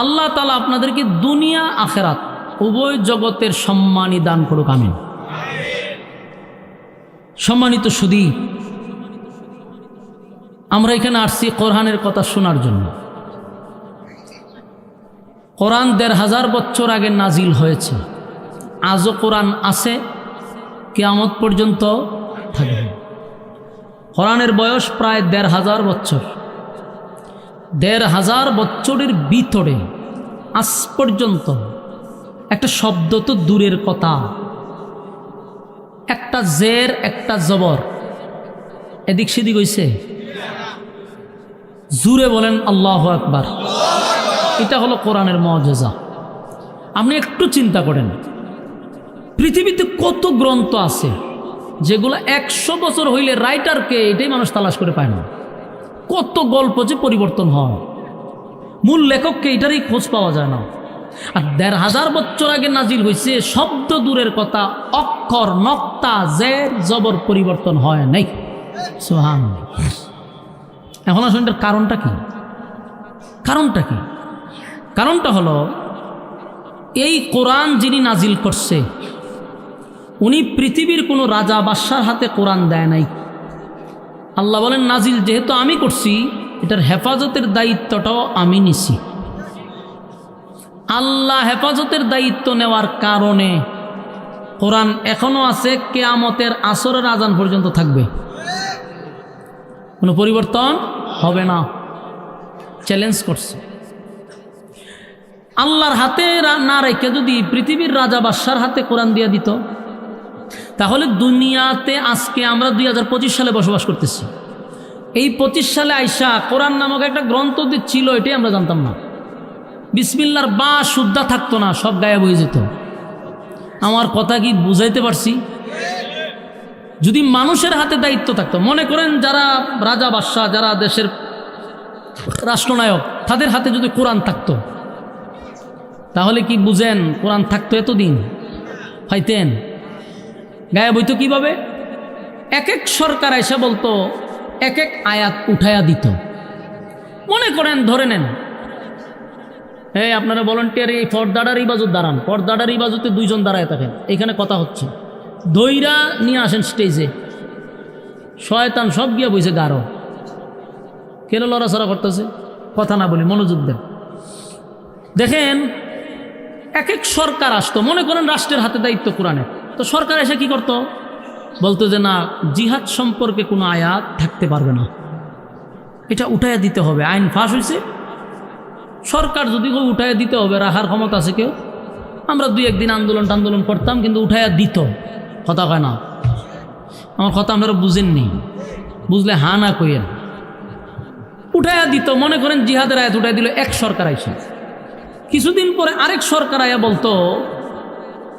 আল্লাহ তাআলা আপনাদেরকে দুনিয়া আখেরাত উভয় জগতের সম্মানই দান করুক, আমিন। সম্মানিত সুধী, আমরা এখানে আসছি কোরআনের কথা শোনার জন্য। কোরআন ১৫০০ বছর আগে নাজিল হয়েছে, আজও কোরআন আছে, কিয়ামত পর্যন্ত থাকবে। কোরআনের বয়স প্রায় ১৫০০ বছর। ১৫০০ বছরের ভিতরে আজ পর্যন্ত একটা শব্দ তো দূরের কথা, একটা জের একটা জবর এদিক সেদিক হইছে? জুরে বলেন আল্লাহু আকবার। এটা হলো কোরআনের মুআজিজা। আপনি একটু চিন্তা করেন, পৃথিবীতে কত গ্রন্থ আছে, যেগুলো 100 বছর হইলে রাইটারকে এটাই মানুষ তালাশ করে পায় না। কত গল্প যে পরিবর্তন হয়, মূল লেখককে এটারই খোঁজ পাওয়া যায় না। আর 1500 বছর আগে নাজিল হয়েছে, শব্দ দূরের কথা, অক্ষর নক্তা জের জবর পরিবর্তন হয় নাই। সুবহানাল্লাহ। এখন আসলে এটার কারণটা কি? কারণটা কি? কারণটা হলো এই কোরআন যিনি নাজিল করছে উনি পৃথিবীর কোনো রাজা বাদশার হাতে কোরআন দেয় নাই। আল্লাহ বলেন নাজিল যেহেতু আমি করছি, এটার হেফাজতের দায়িত্বটাও আমি নিছি। আল্লাহ হেফাজতের দায়িত্ব নেওয়ার কারণে কোরআন এখনো আছে, কিয়ামতের আসরের আজান পর্যন্ত থাকবে, কোনো পরিবর্তন হবে না। চ্যালেঞ্জ করছে। আল্লাহর হাতে না রেখে যদি পৃথিবীর রাজা বাদশার হাতে কোরআন দিয়ে দিত, তাহলে দুনিয়াতে আজকে আমরা 2025 সালে বসবাস করতেছি। এই 25 সালে আইসা কোরআন নামক একটা গ্রন্থ ছিল, এটাই আমরা জানতাম না। বিসমিল্লার বা শুদ্ধা থাকতো না, সব গায়েব হয়ে যেত। আমার কথা কি বুঝাইতে পারছি? যদি মানুষের হাতে দায়িত্ব থাকতো, মনে করেন যারা রাজা বাদশাহ, যারা দেশের রাষ্ট্রনায়ক, তাদের হাতে যদি কোরআন থাকতো, তাহলে কি বুঝেন কোরআন থাকতো এতদিন? পাইতেন? গায়েব হইতো কিভাবে? এক এক সরকার এসে বলতো, এক এক আয়াত উঠায়া দিত। মনে করেন ধরে নেন, এই আপনারা ভলান্টিয়ার এই পর্দাটার ইবাজত দাঁড়ান, পর্দাটার ইবাজতে 2 জন দাঁড়ায় থাকেন, এখানে কথা হচ্ছে, দইরা নিয়ে আসেন স্টেজে, শয়তান সব গিয়া বইছে গাঢ়, কেন লড়াচড়া করতেছে? কথা না বলি, মনোযোগ দেন। দেখেন এক এক সরকার আসতো, মনে করেন রাষ্ট্রের হাতে দায়িত্ব কোরআনের, তো সরকার এসে কি করতো? বলতো যে না, জিহাদ সম্পর্কে কোনো আয়াত থাকতে পারবে না, এটা উঠাইয়া দিতে হবে, আইন ফাঁস হয়েছে। সরকার যদি কেউ উঠাইয়া দিতে হবে, রাখার ক্ষমতা আছে কেউ? আমরা 2-1 দিন আন্দোলন করতাম, কিন্তু উঠাইয়া দিত। কথা কয় না? আমার কথা আপনারা বুঝেননি, বুঝলে হা না কইয়েন। উঠাইয়া দিত। মনে করেন জিহাদের আয়াত উঠাই দিল এক সরকার আইসা, কিছুদিন পরে আরেক সরকার আয়া বলতো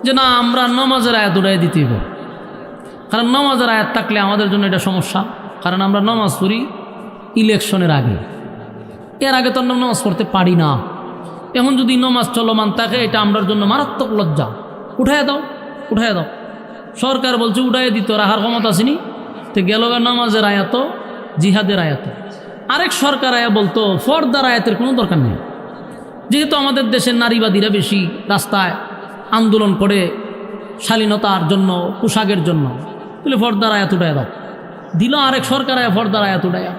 যে না, আমরা নমাজের আয়াত উঠাই দিতেইব, কারণ নমাজের আয়াত থাকলে আমাদের জন্য এটা সমস্যা, কারণ আমরা নমাজ পড়ি ইলেকশনের আগে, এর আগে তো আমরা নমাজ পড়তে পারি না। এখন যদি নমাজ চলমান থাকে, এটা আমরার জন্য মারাত্মক লজ্জা, উঠাইয়া দাও, উঠাইয়া দাও। সরকার বলছে উঠাইয়া দিত, রাখার ক্ষমতা আসেনি, তো গেল নামাজের আয়াত, জিহাদের আয়াত। আরেক সরকার আয়া বলতো ফর্দার আয়াতের কোনো দরকার নেই, যেহেতু আমাদের দেশের নারীবাদীরা বেশি রাস্তায় আন্দোলন করে শালীনতার জন্য, পোশাকের জন্য, বলে ফর্দার আয়াত উঠাইয়া দাও। দিল আরেক সরকার আয়া ফর্দার আয়াত উঠাইয়া।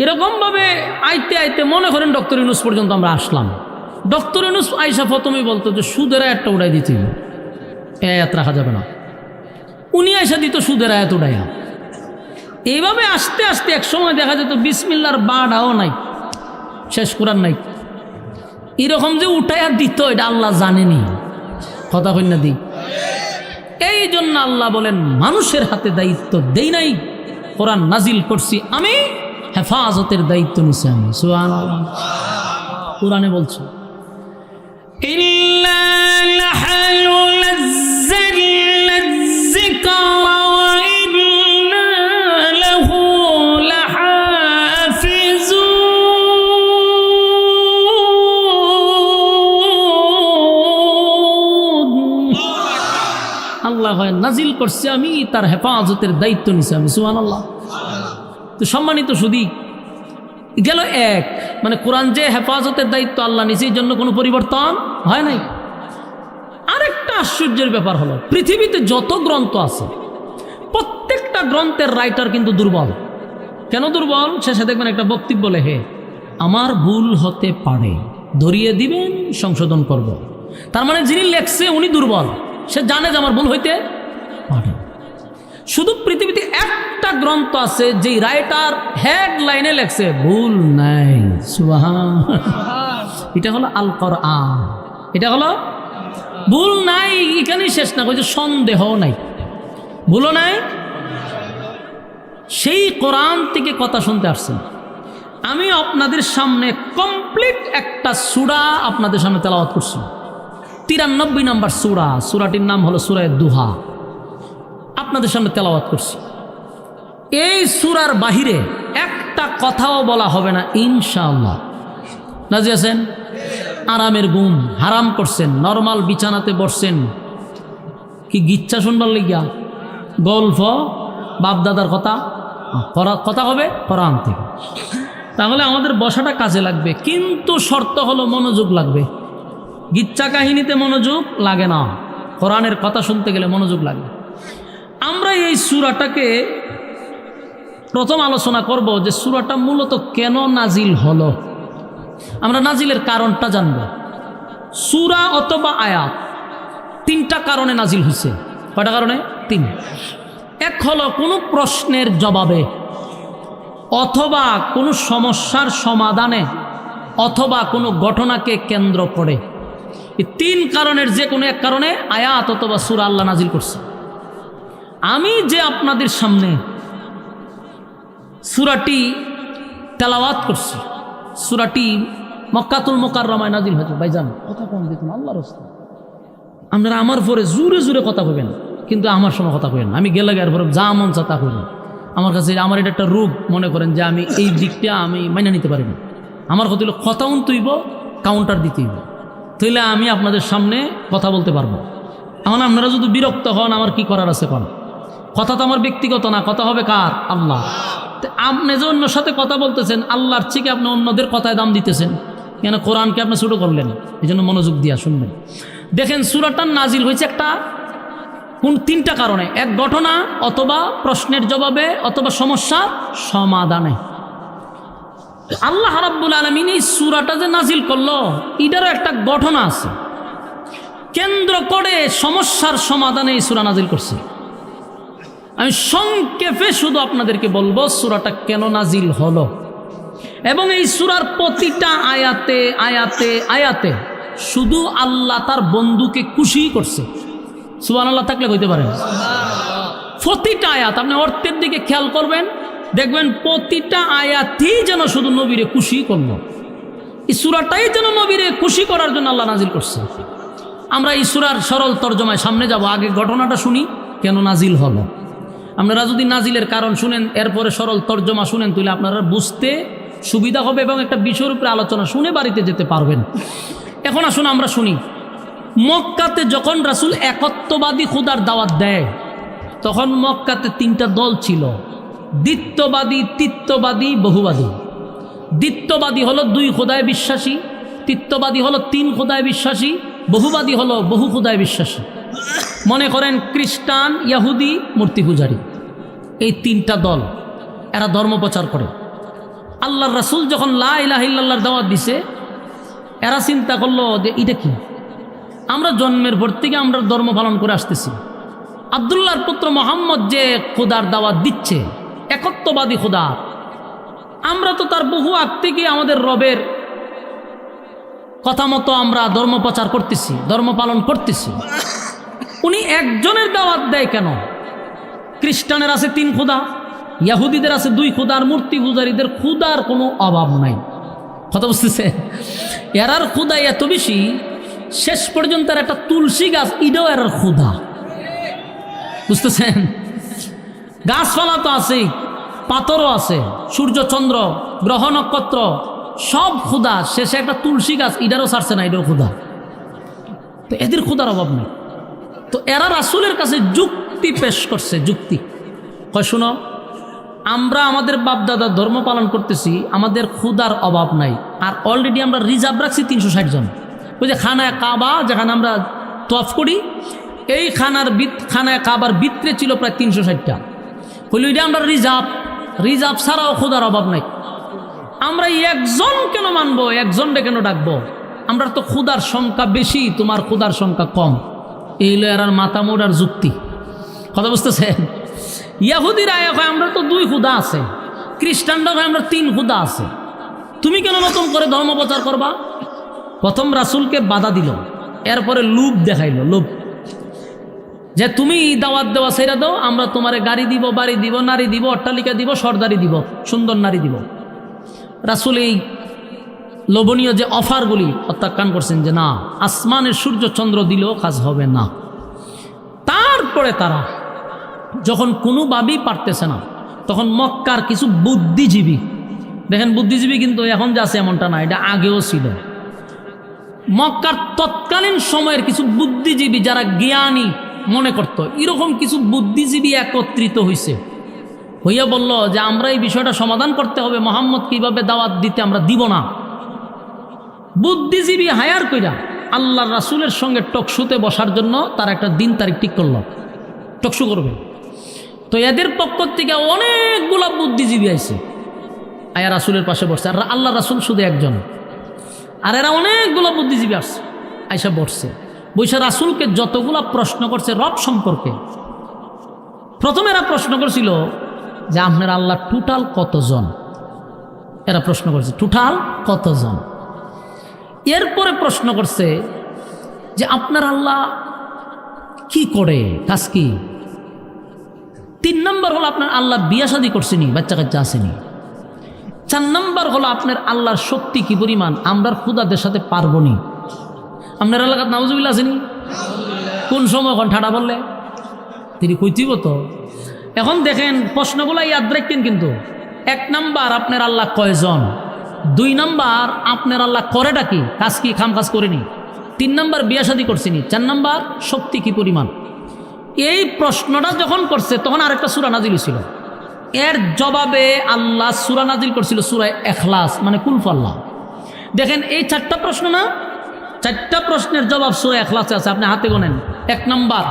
এরকমভাবে আইতে আইতে মনে করেন ডক্টর ইউনূস পর্যন্ত আমরা আসলাম। ডক্টর ইউনূস আইসা প্রথমেই বলতো যে সুদের আয়াতটা উঠাই দিতে, এ আয়াত রাখা যাবে না। উনি আইসা দিত সুদের আয়াত উঠাইয়া। এইভাবে আস্তে আস্তে এক সময় দেখা যেত বিসমিল্লার বাড়াও নাই, শেষ কোরআন নাই। এরকম যে উঠাইয়া দিত, এটা আল্লাহ জানেনি। কথা কন্যা দি। এই জন্য আল্লাহ বলেন মানুষের হাতে দায়িত্ব দেই নাই, কোরআন নাজিল করছি আমি, হেফাজতের দায়িত্ব নিছি আমি। সুবহানাল্লাহ। কোরআনে বলছে ইল্লা নাহনু নাযালনা যিকরা ওয়া ইন্না লাহু লাহাফিজুন। আল্লাহ হয় নাজিল করছে আমি, তার হেফাজতের দায়িত্ব নিছি আমি। সুবহানাল্লাহ। তো সম্মানিত সুধী, গেল এক, মানে কোরআন যে হেফাজতের দায়িত্ব আল্লাহ নিছে, এই জন্য কোনো পরিবর্তন হয় নাই। আরেকটা আশ্চর্যের ব্যাপার হলো, পৃথিবীতে যত গ্রন্থ আছে প্রত্যেকটা গ্রন্থের রাইটার কিন্তু দুর্বল। কেন দুর্বল? শেষে দেখবেন একটা বক্তব্য লেখে, আমার ভুল হতে পারে, ধরিয়ে দিবেন, সংশোধন করব। তার মানে যিনি লেখছে উনি দুর্বল, সে জানে যে আমার ভুল হইতে পারে। শুধু পৃথিবীতে একটা গ্রন্থ আছে যেই রাইটার হেডলাইনে লেখছে ভুল নাই। সুবহানাল্লাহ। এটা হলো আল কোরআন। এটা হলো ভুল নাই, এখানেই শেষ না, কইছে সন্দেহ নাই, ভুলও নাই। সেই কোরআন থেকে কথা শুনতে আসছেন। আমি আপনাদের সামনে কমপ্লিট একটা সূরা আপনাদের সামনে তেলাওয়াত করছি, 93 নম্বর সূরা। সূরাটির নাম হলো সূরা দুহা। আপনাদের সামনে তেলাওয়াত করছি। এই সূরার বাহিরে একটা কথাও বলা হবে না ইনশাআল্লাহ। রাজি আছেন? আরামের ঘুম হারাম করছেন, নরমাল বিছানাতে বসছেন, কি গিচ্ছা শুনবার লাগিয়া গল্প বাপদাদার কথা হবে কোরআন থেকে। তাহলে আমাদের বসাটা কাজে লাগবে, কিন্তু শর্ত হলো মনোযোগ লাগবে। গিচ্ছা কাহিনীতে মনোযোগ লাগে না, কোরআনের কথা শুনতে গেলে মনোযোগ লাগে। আমরা এই সূরাটাকে প্রথম আলোচনা করব যে সূরাটা মূলত কেন নাজিল হলো। আমরা নাজিলের কারণটা জানব। সূরা অথবা আয়াত তিনটা কারণে নাজিল হয়েছে। কয়টা কারণে? তিন। এক হলো কোনো প্রশ্নের জবাবে, অথবা কোনো সমস্যার সমাধানে, অথবা কোনো ঘটনাকে কেন্দ্র করে। এই তিন কারণের যে কোনো এক কারণে আয়াত অথবা সূরা আল্লাহ নাজিল করছে। আমি যে আপনাদের সামনে সূরাটি তেলাওয়াত করছি, সূরাটি মক্কাতুল মুকাররমায় নাজিল হয়েছে। ভাইজান কথা কম দিতেন আল্লাহর রাস্তায়। আপনারা আমার পরে জোরে জোরে কথা কইবেন, কিন্তু আমার সময় কথা কইবেন। আমি গেলে এর পরে যা মন চা তা কইবেন। আমার কাছে আমার এটা একটা রোগ মনে করেন যে আমি এই দিকটা আমি মাইনা নিতে পারি না। আমার কথা হলো কথা তুইব, কাউন্টার দিতেইব, তাইলে আমি আপনাদের সামনে কথা বলতে পারবো। এখন আপনারা যদি বিরক্ত হন, আমার কি করার আছে কোন? কথা তো আমার ব্যক্তিগত না, কথা হবে কার? আল্লাহ। আপনি যে অন্যর সাথে কথা বলতেছেন, আল্লাহর থেকে আপনি অন্যদের কথায় দাম দিতেছেন কেন? কোরআনকে আপনি ছোটো করলেন। এই জন্য মনোযোগ দিয়া শুনবেন। দেখেন সূরাটা নাজিল হয়েছে একটা কোন তিনটা কারণে। এক, ঘটনা অথবা প্রশ্নের জবাবে, অথবা সমস্যার সমাধানে। আল্লাহ রাব্বুল আলামিন এই সূরাটা যে নাজিল করলো, এটারও একটা ঘটনা আছে, কেন্দ্র করে সমস্যার সমাধানে এই সূরা নাজিল করছে। আমি সংক্ষেপে শুধু আপনাদেরকে বলবো সূরাটা কেন নাজিল হলো, এবং এই সূরার প্রতিটা আয়াতে আয়াতে আয়াতে শুধু আল্লাহ তার বন্ধুকে খুশি করছে। সুবহানাল্লাহ থাকলে কইতে পারেন। প্রতিটা আয়াত আপনি অর্থের দিকে খেয়াল করবেন, দেখবেন প্রতিটা আয়াতই যেন শুধু নবীরে খুশি করলো। এই সূরাটাই যেন নবীরে খুশি করার জন্য আল্লাহ নাজিল করছে। আমরা এই সূরার সরল তর্জমায় সামনে যাব, আগে ঘটনাটা শুনি কেন নাজিল হলো। আপনারা যদি নাজিলের কারণ শুনেন, এরপরে সরল তর্জমা শুনেন, তাহলে আপনারা বুঝতে সুবিধা হবে এবং একটা বিষয়ের উপরে আলোচনা শুনে বাড়িতে যেতে পারবেন। এখন আসুন আমরা শুনি। মক্কাতে যখন রাসূল একত্ববাদী খুদার দাওয়াত দেয়, তখন মক্কাতে তিনটা দল ছিল: দ্বিত্ববাদী, তিত্ববাদী, বহুবাদী। দ্বিত্ববাদী হলো দুই খোদায় বিশ্বাসী, তিত্ববাদী হলো তিন খোদায় বিশ্বাসী, বহুবাদী হলো বহু খোদায় বিশ্বাসী। মনে করেন খ্রিস্টান, ইহুদি, মূর্তি পূজারী, এই তিনটা দল এরা ধর্ম প্রচার করে। আল্লাহর রাসূল যখন লা ইলাহা ইল্লাল্লাহর দাওয়াত দিছে, এরা চিন্তা করলো যে এটা কি, আমরা জন্মের পর থেকে আমরা ধর্ম পালন করে আসতেছি, আব্দুল্লাহর পুত্র মুহাম্মদ যে খোদার দাওয়াত দিচ্ছে, একত্ববাদী খোদা, আমরা তো তার বহু আগ থেকে আমাদের রবের কথা মতো আমরা ধর্ম প্রচার করতেছি, ধর্ম পালন করতেছি। উনি একজনের দাওয়াত দেয় কেন? খ্রিস্টানের আছে তিন খোদা, ইহুদিদের আছে দুই খোদা, আর মূর্তি পূজারীদের খোদার কোনো অভাব নাই। কথা বুঝতেছে? এরার খোদা এত বেশি, শেষ পর্যন্ত একটা তুলসী গাছ, এটাও এরার খোদা। বুঝতেছেন? গাছপালা তো আছেই, পাথরও আছে, সূর্য চন্দ্র গ্রহ নক্ষত্র সব খোদা, শেষে একটা তুলসী গাছ, এটারও ছাড়ছে না, এটাও খোদা। তো এদের খোদার অভাব নেই। তো এরা রাসূলের কাছে যুক্তি পেশ করছে। যুক্তি কয়, শুনো, আমরা আমাদের বাপদাদার ধর্ম পালন করতেছি, আমাদের ক্ষুধার অভাব নাই, আর অলরেডি আমরা রিজার্ভ রাখছি 360 জন। ওই যে খানায় কাবা, যেখানে আমরা তওয়াফ করি, এই খানায় কাবার ভিতরে ছিল প্রায় 360টা। বলি ওইটা আমরা রিজার্ভ ছাড়াও ক্ষুধার অভাব নাই। আমরা একজন কেন মানবো, একজনকে কেন ডাকবো? আমরা তো ক্ষুধার সংখ্যা বেশি, তোমার ক্ষুধার সংখ্যা কম। এই হলো এরার মাথা মোড়ার যুক্তি। কথা বুঝতেছেন? ইহুদিরা কয় আমরা তো দুই খোদা আছে, খ্রিস্টানরা কয় আমরা তিন খোদা আছে, তুমি কেন নতুন করে ধর্ম প্রচার করবা? প্রথম রাসূলকে বাধা দিল, এরপরে লোভ দেখাইল। লোভ যে তুমি দাওয়াত দেওয়া ছেড়ে দাও, আমরা তোমারে গাড়ি দিব, বাড়ি দিব, নারী দিব, অট্টালিকা দিব, সর্দারি দিব, সুন্দর নারী দিব। রাসূল এই লোভনীয় যে অফারগুলি প্রত্যাখ্যান করছেন, যে না, আসমানের সূর্য চন্দ্র দিলেও কাজ হবে না। তারপরে তারা যখন কোনোভাবেই পারতেছে না, তখন মক্কার কিছু বুদ্ধিজীবী, দেখেন বুদ্ধিজীবী কিন্তু এখন যে আছে এমনটা না, এটা আগেও ছিল। মক্কার তৎকালীন সময়ের কিছু বুদ্ধিজীবী যারা জ্ঞানী মনে করত, এরকম কিছু বুদ্ধিজীবী একত্রিত হইয়া বলল যে আমরা এই বিষয়টা সমাধান করতে হবে, মোহাম্মদ কিভাবে দাওয়াত দিতে আমরা দিব না। বুদ্ধিজীবী হায়ার কইরা আল্লাহ রাসূলের সঙ্গে টকশুতে বসার জন্য তার একটা দিন তারিখ ঠিক করল, টকশু করবে। তো এদের পক্ষ থেকে অনেকগুলা বুদ্ধিজীবী আইছে, আয়া রাসূলের পাশে বসছে। আর আল্লাহ রাসূল শুধু একজন, আর এরা অনেকগুলো বুদ্ধিজীবী আসছে, আইসা বসছে। বৈশা রাসূলকে যতগুলা প্রশ্ন করছে রব সম্পর্কে। প্রথমে এরা প্রশ্ন করছিল যে আপনার আল্লাহ টোটাল কতজন, এরা প্রশ্ন করছে টোটাল কতজন। এরপরে প্রশ্ন করছে যে আপনার আল্লাহ কি করে, কাজ কি। 3 নম্বর হলো আপনার আল্লাহ বিয়া শাদী করছেনি, বাচ্চা কাচ্চা আসেনি। 4 নম্বর হলো আপনার আল্লাহর শক্তি কি পরিমাণ, আমরা খুদাদের সাথে পারবো নি। আপনার এলাকার নাউজুবিল্লাহ আসেনি, কোন সময় এখন ঠাডা বললে তিনি কইতিব তো। এখন দেখেন প্রশ্নগুলো ইয়াদ রাখতেন কিন্তু। 1 নম্বর আপনার আল্লাহ কয়জন, 2 নম্বর আপনার আল্লাহ করেটা কি, কাজ কি, খাম কাজ করেনি। 3 নম্বর বিয়া শাদী করছেনি। 4 নম্বর শক্তি কি পরিমাণ। এই প্রশ্নটা যখন করছে তখন আরেকটা সূরা নাজিল ছিল, এর জবাবে আল্লাহ সূরা নাজিল করছিল সূরা ইখলাস, মানে কুল ফাল্লাহ। দেখেন এই 4টা প্রশ্ন না, 4টা প্রশ্নের জবাব সূরা ইখলাসে আছে, আপনি হাতে গোনেন। 1 নম্বর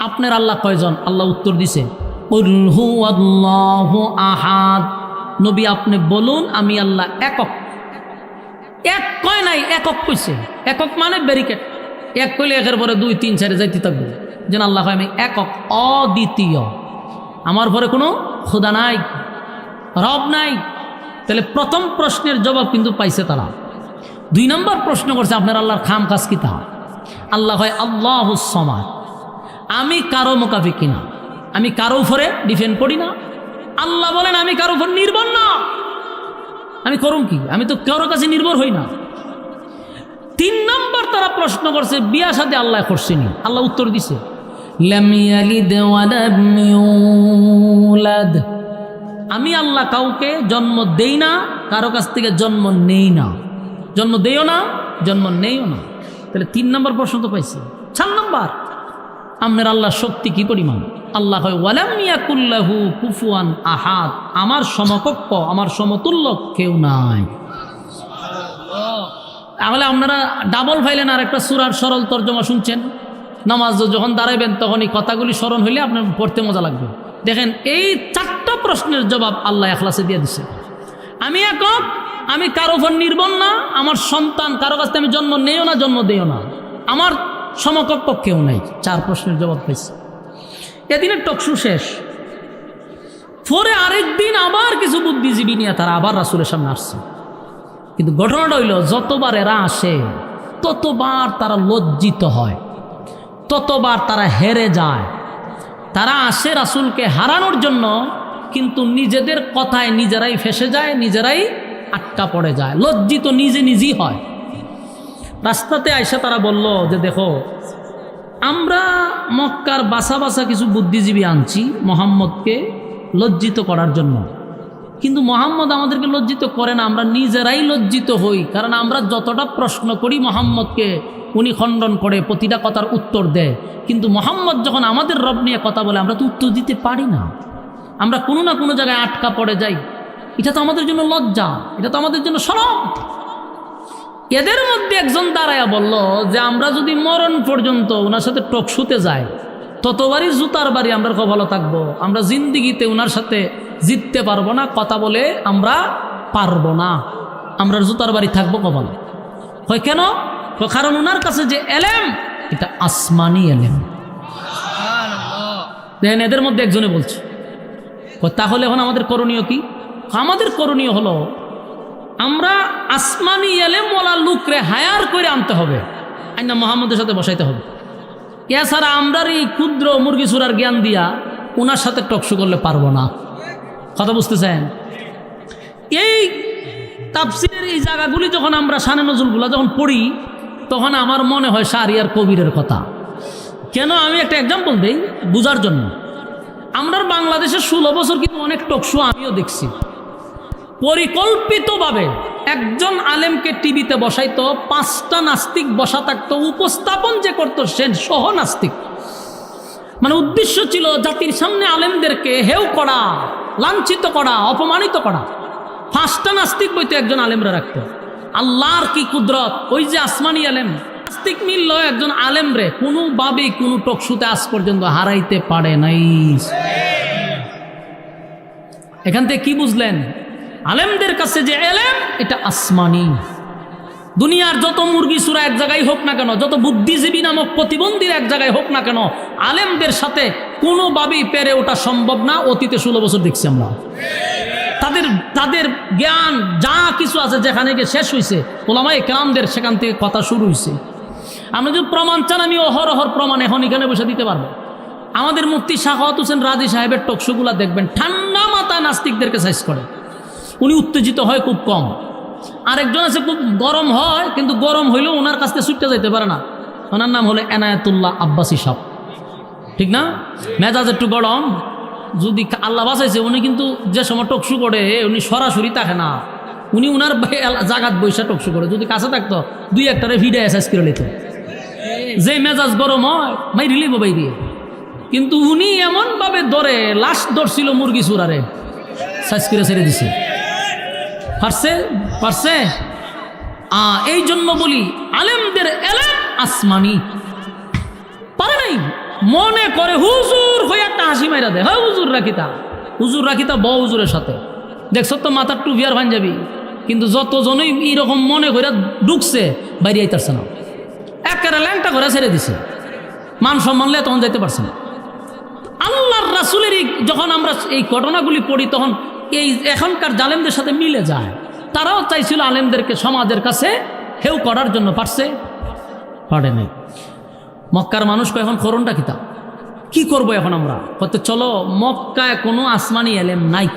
আপনার আল্লাহ কয়জন, আল্লাহ উত্তর দিছে কুল হুয়াল্লাহু আহাদ, নবী আপনি বলুন আমি আল্লাহ একক। এক কয় নাই, একক কইছে। একক মানে ব্যারিকেড, এক কইলে একের পরে 2 3 4 যাইতে থাকবে, যেন আল্লাহ কয় আমি একক, অদ্বিতীয়, আমার পরে কোনো খোদা নাই, রব নাই। তাহলে প্রথম প্রশ্নের জবাব কিন্তু পাইছে তারা। 2 নম্বর প্রশ্ন করছে আপনার আল্লাহর খাম কাজ কি, তা আল্লাহ হয় আল্লাহুস সামাদ, আমি কারো মোকাফি কিনা, আমি কারো উপরে ডিপেন্ড করি না। আল্লাহ বলেন আমি কারো উপর নির্ভর না, আমি করুম কি, আমি তো কারোর কাছে নির্ভর হই না। 3 নম্বর তারা প্রশ্ন করছে বিয়া শাদী আল্লাহ করছেনি, আল্লাহ উত্তর দিছে লাম ইয়ালিদ ওয়া লাম ইউলাদ, আমি আল্লাহ কাউকে জন্ম দেই না, কারো কাছ থেকে জন্ম নেই না, জন্ম দেইও না, জন্ম নেইও না। তাহলে 3 নম্বর প্রশ্ন তো পাইছি। 4 নম্বর আপনার আল্লাহর শক্তি কি পরিমাণ, আল্লাহ কয় ওয়ালাম ইয়াকুল্লাহু কুফুয়ান আহাদ, আমার সমকক্ষ, আমার সমতুল্য কেউ নাই। তাহলে আপনারা ডাবল ফাইলেন আর একটা সূরার সরল তর্জমা শুনছেন, নামাজ যখন দাঁড়াইবেন তখন এই কথাগুলি স্মরণ হইলে আপনার পড়তে মজা লাগবে। দেখেন এই 4টা প্রশ্নের জবাব আল্লাহ ইখলাসে দিয়ে দিছে। আমি একক, আমি কারো উপর নির্ভর না, আমার সন্তান কারো কাছ থেকে আমি জন্ম নেইও না, জন্ম দেইও না, আমার সমকক্ষ কেউ নাই। 4 প্রশ্নের জবাব পাইছে। এদিনের টকশু শেষ। পরে আরেকদিন আবার কিছু বুদ্ধিজীবী নিয়ে তারা আবার রাসূলের সামনে আসছে। কিন্তু ঘটনাটা হইল যতবার এরা আসে ততবার তারা লজ্জিত হয়, ততবার তারা হেরে যায়। তারা আসে রাসূলকে হারানোর জন্য, কিন্তু নিজেদের কথায় নিজেরাই ফেসে যায়, নিজেরাই আটকা পড়ে যায়, লজ্জিত নিজেই হয়। রাস্তাতে আইসা তারা বলল যে দেখো আমরা মক্কার বাসা বাসা কিছু বুদ্ধিজীবী আনছি মোহাম্মদকে লজ্জিত করার জন্য, কিন্তু মোহাম্মদ আমাদেরকে লজ্জিত করে না, আমরা নিজেরাই লজ্জিত হই। কারণ আমরা যতটা প্রশ্ন করি মোহাম্মদকে উনি খণ্ডন করে, প্রতিটা কথার উত্তর দেয়, কিন্তু মোহাম্মদ যখন আমাদের রব নিয়ে কথা বলে আমরা তো উত্তর দিতে পারি না, আমরা কোনো না কোনো জায়গায় আটকা পড়ে যাই। এটা তো আমাদের জন্য লজ্জা, এটা তো আমাদের জন্য শরম। এদের মধ্যে একজন দাঁড়ায়া বলল যে আমরা যদি মরণ পর্যন্ত ওনার সাথে টকশুতে যাই ততবারই জুতার বাড়ি আমরা ভালো থাকবো, আমরা জিন্দিগিতে ওনার সাথে জিততে পারবো না, কথা বলে আমরা পারবো না, আমরা জুতার বাড়ি থাকবো কপালে। হয় কেন? কারণ ওনার কাছে যে এলেম এটা আসমানি এলেম। দেখেন এদের মধ্যে একজনে বলছে তাহলে এখন আমাদের করণীয় কি? আমাদের করণীয় হলো আমরা আসমানি এলেম ওয়ালা লোকরে হায়ার করে আনতে হবে, আইনা মোহাম্মদের সাথে বসাইতে হবে। এছাড়া আমরা এই ক্ষুদ্র মুরগি চুরার জ্ঞান দিয়া ওনার সাথে টকশু করলে পারবো না। কথা বুঝতেছেন? এই তাফসীরের এই জায়গাগুলি যখন আমরা শানে নজরুলগুলা যখন পড়ি তখন আমার মনে হয় শাহরিয়ার কবিরের কথা। কেন? আমি একটা এক্সাম্পল দিই বুঝার জন্য। আমরা বাংলাদেশে 16 বছর কিন্তু অনেক টকশো আমিও দেখছি, পরিকল্পিতভাবে একজন আলেমকে টিভিতে বসাইতো, 5টা নাস্তিক বসা থাকতো, উপস্থাপন যে করতো সে সহ নাস্তিক। মানে উদ্দেশ্য ছিল জাতির সামনে আলেমদেরকে হেও করা, লাঞ্ছিত করা, অপমানিত করা। 5টা নাস্তিক বইতে একজন আলেমরা রাখতো। আল্লাহর কি কুদরত, ওই যে আসমানি আলেম নাস্তিক মিলল একজন আলেম রে কোনোভাবেই কোনো টকশুতে আজ পর্যন্ত হারাইতে পারে নাই। এখান থেকে কি বুঝলেন? আলেমদের কাছে যে এলেম এটা আসমানি। দুনিয়ার যত মুরগি সুরা এক জায়গায় হোক না কেন, যত বুদ্ধিজীবী নামক প্রতিবন্ধীর এক জায়গায় হোক না কেন, আলেমদের সাথে কোনোভাবেই পেরে ওঠা সম্ভব না। অতীতে 16 বছর দেখছি আমরা। তাদের জ্ঞান যা কিছু আছে যেখানে গিয়ে শেষ হয়েছে, ওলামায়ে কেরামদের সেখান থেকে কথা শুরু হয়েছে। আপনি যদি প্রমাণ চান, আমি অহরহর প্রমাণ এখন এখানে বসে দিতে পারবো। আমাদের মুফতি শাখাওয়াত হোসেন রাজি সাহেবের টকশোগুলা দেখবেন, ঠান্ডা মাথা নাস্তিকদেরকে সাইজ করে। উনি উত্তেজিত হয় খুব কম। আরেকজন আছে খুব গরম হয়, কিন্তু গরম হইলেও ওনার কাছ থেকে ছুটতে যাইতে পারে না। ওনার নাম হলো এনায়েতুল্লাহ আব্বাসী সাহেব, ঠিক না? মেজাজ একটু গরম, যদি আল্লাহ বাঁচাইছে, উনি কিন্তু যে সময় টকশু করে উনি সরাসরি থাকে না, উনি উনার জাগাত বৈশা টকশু করে। যদি কাছে থাকতো 2-1টারে ভিডিও অ্যাসাইজ করে নিত। যে মেজাজ গরম হয় মাই রিলিভ বাই দিয়ে, কিন্তু উনি এমনভাবে ধরে লাশ ধরছিল মুরগি চূড়ারে, সাইজ করে ছেড়ে দিছে। পারছে। এই জন্য বলি আলেমদের এলেম আসমানি। পারে নাই, মনে করে হুজুর হয়ে একটা হাসি মাইরা দেয়, হ্যাঁ হুজুর রাখিতা বউ হুজুরের সাথে দেখছ তো মাথার টু বিয়ার ভান যাবি। কিন্তু যতজনই এইরকম মনে করে ঢুকছে বাইরে আইতারছে না, একেবারে ল্যাংটা করে ছেড়ে দিছে। মান সম্মান লে তখন যাইতে পারছে না। আল্লাহর রাসূলেরই যখন আমরা এই ঘটনাগুলি পড়ি, তখন এই এখনকার জালেমদের সাথে মিলে যায়। তারাও চাইছিল আলেমদেরকে সমাজের কাছে হেউ করার জন্য, পারে নাই। মক্কার মানুষকে এখন করণটা কিতাব কি করবো এখন আমরা? কত চলো, মক্কায় কোনো আসমানি এলেম নাই,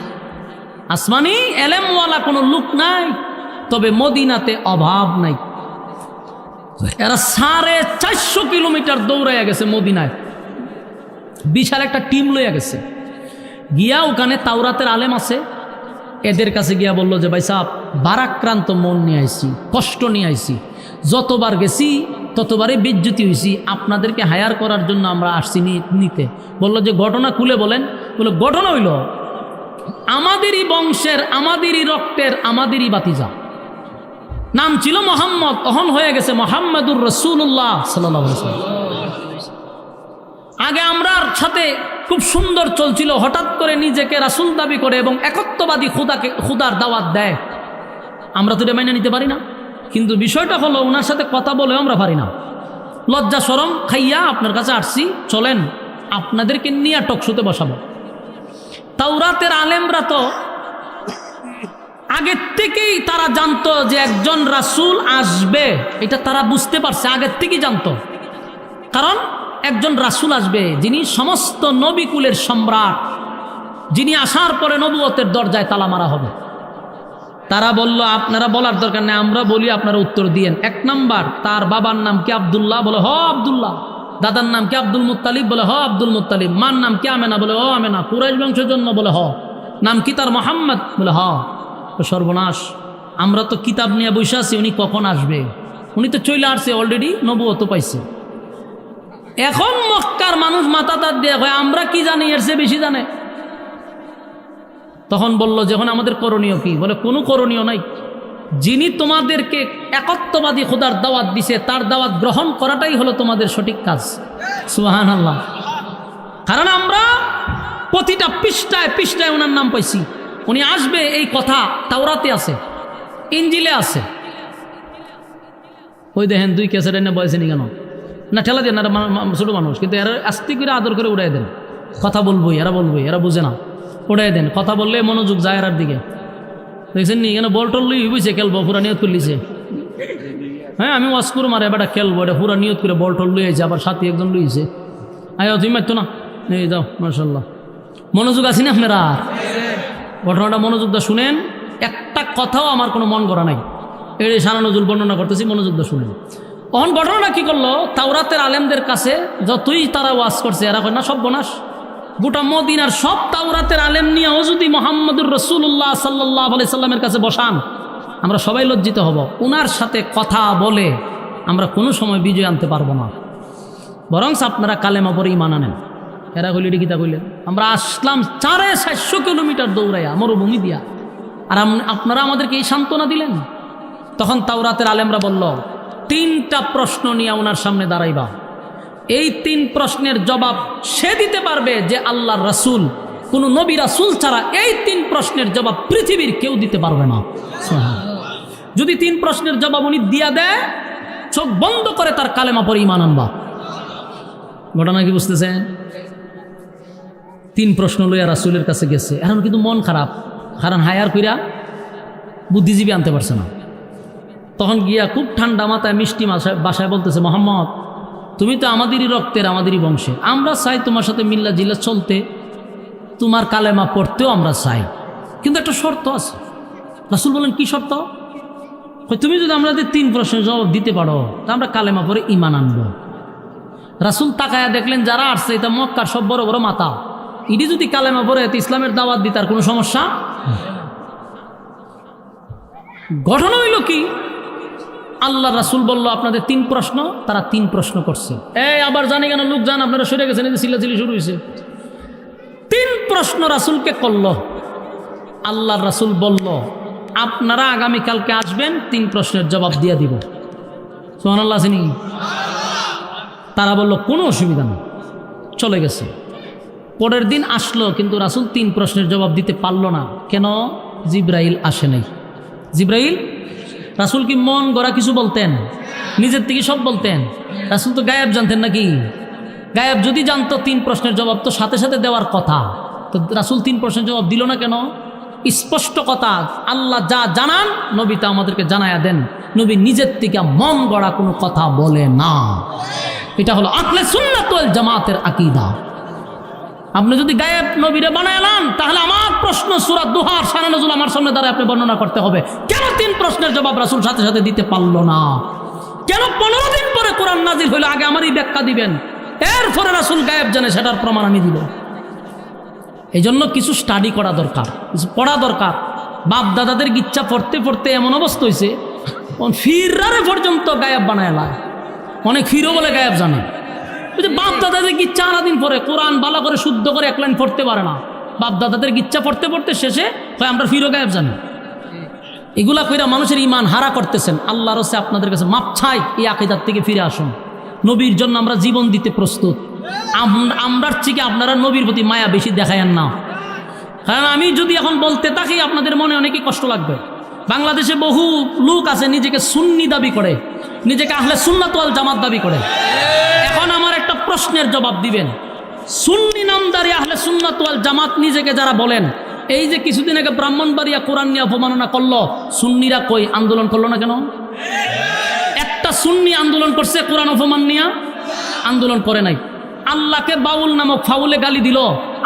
আসমানি এলেমওয়ালা কোনো লোক নাই, তবে মদিনাতে অভাব নাই। এরা 450 কিলোমিটার দৌড়াইয়া গেছে মদিনায়, বিশাল একটা টিম লইয়া গেছে। গিয়া ওখানে তাওরাতের আলেম আছে, এদের কাছে গিয়া বলল যে ভাই সাহেব, বারাক্রান্ত মন নিয়ে আইছি, কষ্ট নিয়ে আইছি, যতবার গেছি ততবারই বিজ্জুতি হয়েছি, আপনাদেরকে হায়ার করার জন্য আমরা আসছি নিতে। বললো যে ঘটনা খুলে বলেন। বলে ঘটনা হইল, আমাদেরই বংশের, আমাদেরই রক্তের, আমাদেরই বাতিজা, নাম ছিল মোহাম্মদ, অহন হয়ে গেছে মোহাম্মদুর রাসূলুল্লাহ সাল্লাল্লাহু আলাইহি ওয়াসাল্লাম। আগে আমরার সাথে খুব সুন্দর চলছিল, হঠাৎ করে নিজেকে রাসূল দাবি করে এবং একত্ববাদী খুদার দাওয়াত দেয়। আমরা তো এটা মেনে নিতে পারি না। কিন্তু বিষয়টা হলো, ওনার সাথে কথা বলে আমরা পারি না, লজ্জা শরম খাইয়া আপনার কাছে আসছি, চলেন আপনাদেরকে নিয়ে টকশোতে বসাবো। তাওরাতের আলেমরা তো আগের থেকেই তারা জানতো যে একজন রাসূল আসবে, এটা তারা বুঝতে পারছে, আগের থেকেই জানতো। কারণ একজন রাসূল আসবে যিনি সমস্ত নবীকুলের সম্রাট, যিনি আসার পরে নবুয়তের দরজায় তালা মারা হবে। তারা বলল আপনারা বলার দরকার নেই, আমরা বলি আপনারা উত্তর দিয়েন। 1 নাম্বার, তার বাবার নাম কি আব্দুল্লাহ? বলে হ আব্দুল্লাহ। দাদার নাম কি আব্দুল মুত্তালিব? বলে হ আব্দুল মুত্তালিব। মার নাম কি আমেনা? বলে হ আমেনা। কুরাইশ বংশের জন্য? বলে হ। নাম কি তার মোহাম্মদ? বলে হ। সর্বনাশ, আমরা তো কিতাব নিয়ে বসে আছি, উনি কখন আসবে? উনি তো চলে আসছে অলরেডি, নবুয়ত পাইছে। এখন মক্কার মানুষ মাথা তার দিয়ে হয়, আমরা কি জানি, এর চেয়ে বেশি জানে। তখন বলল যে এখন আমাদের করণীয় কি? বলে কোনো করণীয় নাই, যিনি তোমাদেরকে একত্ববাদী খোদার দাওয়াত দিছে তার দাওয়াত গ্রহণ করাটাই হলো তোমাদের সঠিক কাজ। সুবহানাল্লাহ। কারণ আমরা প্রতিটা পৃষ্ঠায় পৃষ্ঠায় ওনার নাম পাইছি, উনি আসবে এই কথা তাওরাতে আছে, ইনজিলে আছে। ওই দেখেন 2 ক্যাসেট এনে বয়সে নি কেন না, ঠেলা দেন, এরা ছোটো মানুষ, কিন্তু এরা আস্তে করে আদর করে উড়াই দেন। কথা বলবোই, এরা বুঝে না, উড়াই দেন। কথা বললে মনোযোগ যায় এরার দিকে। দেখছেন নি, এখানে বল টল লুই বুঝছে, খেলবো, পুরা নিয়ত করলিছে। হ্যাঁ, আমি ওয়াশ করুম, আর এবার খেলবো, এটা পুরা নিয়ত করে বল টল লুইছে, আবার সাথে একজন লুইছে। আয় তুমি মারতো না, এই যাও, মাশাল্লাহ। মনোযোগ আছি না আপনারা? ঘটনাটা মনোযোগ দা শুনেন, একটা কথাও আমার কোনো মন করা নাই, এই সারা নজরুল বর্ণনা করতেছি, মনোযোগ দা শুনেন। অহন ঘটনাটা কি করলো, তাওরাতের আলেমদের কাছে যতই তারা ওয়াজ করছে, এরা কয় না সর্বনাশ, গোটা মদিনার সব তাওরাতের আলেম নিয়েও যদি মোহাম্মদুর রাসূলুল্লাহ সাল্লাল্লাহু আলাইহি সাল্লামের কাছে বসান, আমরা সবাই লজ্জিত হব। ওনার সাথে কথা বলে আমরা কোনো সময় বিজয় আনতে পারবো না। বরং আপনারা কালেমা পরে ঈমান আনেন। এরা হইলে গীতা কইলেন আমরা আসলাম 450 কিলোমিটার দৌড়াইয়া মরুভূমি দিয়া, আর আপনারা আমাদেরকে এই সান্ত্বনা দিলেন। তখন তাওরাতের আলেমরা বলল, 3টা প্রশ্ন নিয়ে ওনার সামনে দাঁড়াইবা, এই 3 প্রশ্নের জবাব সে দিতে পারবে যে আল্লাহর রাসূল, কোন নবী রাসূল ছাড়া এই 3 প্রশ্নের জবাব পৃথিবীর কেউ দিতে পারবে না। যদি 3 প্রশ্নের জবাব উনি দিয়া দেয়, চোখ বন্ধ করে তার কালেমা পরে ঈমান আনবা। ঘটনা কি বুঝতেছেন? 3 প্রশ্ন লইয়া রাসূলের কাছে গেছে, এখন কিন্তু মন খারাপ, কারণ হায়ার কইরা বুদ্ধিজীবী আনতে পারছে না। তখন গিয়া খুব ঠান্ডা মাথায় মিষ্টি বাসায় বলতেছে, মোহাম্মদ তুমি তো আমাদেরই রক্তের, আমাদেরই বংশে, আমরা চাই তোমার সাথে মিল্লা জিল্লা চলতে, তোমার কালেমা পড়তেও আমরা চাই, কিন্তু একটা শর্ত আছে। রাসূল বলেন, কি শর্ত? তুমি যদি আমাদের 3 প্রশ্নের জবাব দিতে পারো তা আমরা কালেমা পরে ঈমান আনবো। রাসূল তাকায়া দেখলেন যারা আসছে এটা মক্কার সব বড় বড় মাথা, ইডি যদি কালেমা পরে এতে ইসলামের দাওয়াত দিতে আর কোনো সমস্যা। ঘটনা হইল কি, আল্লাহ রাসূল বলল আপনাদের 3 প্রশ্ন, তারা 3 প্রশ্ন করছে। আবার জানি কেন লোক জান আপনারা সরে গেছেন, এই যে চিল্লাচিল্লি শুরু হয়েছে। 3 প্রশ্ন রাসূলকে করল। আল্লাহ রাসূল বলল আপনারা আগামীকালকে আসবেন, 3 প্রশ্নের জবাব দিয়ে দিব। সুবহানাল্লাহ আসেনি? তারা বলল কোনো অসুবিধা নেই, চলে গেছে। পরের দিন আসলো, কিন্তু রাসূল 3 প্রশ্নের জবাব দিতে পারল না। কেন? জিবরাইল আসে নাই। জিবরাইল, রাসূল কি মন গড়া কিছু বলতেন? নিজের থেকে সব বলতেন? রাসূল তো গায়েব জানতেন নাকি? গায়েব যদি জানতো 3 প্রশ্নের জবাব তো সাথে সাথে দেওয়ার কথা, তো রাসূল 3 প্রশ্নের জবাব দিল না কেন? স্পষ্ট কথা, আল্লাহ যা জানান নবী তা আমাদেরকে জানায়া দেন। নবী নিজের থেকে মন গড়া কোনো কথা বলে না। এটা হলো আহলে সুন্নাত ওয়াল জামাতের আকীদা। আপনি যদি গায়েব নবীরে বানাইলেন, তাহলে আমার প্রশ্ন সূরা দুহার শানে নজুল আমার সামনে দাঁড়ায় আপনি বর্ণনা করতে হবে, কেন 3 প্রশ্নের জবাব রাসূল সাথে সাথে দিতে পারল না? কেন 15 দিন পরে কোরআন নাজিল হইলো, আগে আমারই ব্যাখ্যা দিবেন, এরপরে রাসূল গায়েব জানে, সেটার প্রমাণ আমি দিব। এই জন্য কিছু স্টাডি করা দরকার, কিছু পড়া দরকার। বাপ দাদাদের গিচ্ছা পড়তে পড়তে এমন অবস্থা হয়েছে, ফিরারে পর্যন্ত গায়েব বানায়। অনেক ফিরও বলে গায়েব জানে। বাপ দাদাদের গিচ্ছা আনাদিন পরে কোরআন ভালো করে শুদ্ধ করে 1 লাইন পড়তে পারে না। বাপ দাদাদের গিচ্ছা পড়তে পড়তে শেষে আমরা ফিরও গায়েব জানি। এগুলা কইরা মানুষের ঈমান হারা করতেছেন। আল্লাহর কাছে আপনাদের কাছে মাপ চাই, এই আকীদার থেকে ফিরে আসুন। নবীর জন্য আমরা জীবন দিতে প্রস্তুত। আমরার থেকে আপনারা নবীর প্রতি মায়া বেশি দেখায়েন না। কারণ আমি যদি এখন বলতে থাকি আপনাদের মনে অনেকই কষ্ট লাগবে। বাংলাদেশে বহু লোক আছে নিজেকে সুন্নি দাবি করে, নিজেকে আহলে সুন্নাত ওয়াল জামাত দাবি করে। এখন আমার একটা প্রশ্নের জবাব দিবেন, সুন্নি নামদারি আহলে সুন্নাত ওয়াল জামাত নিজেকে যারা বলেন, এই যে কিছুদিন আগে ব্রাহ্মণবাড়িয়া কোরআন নিয়ে অপমাননা করলো, সুন্নিরা কই আন্দোলন করলো না কেন? একটা সুন্নি আন্দোলন করছে কোরআন অপমান নিয়ে? আন্দোলন করে নাই। আল্লাহকে বাউল নামক ফাউলে গালি দিল,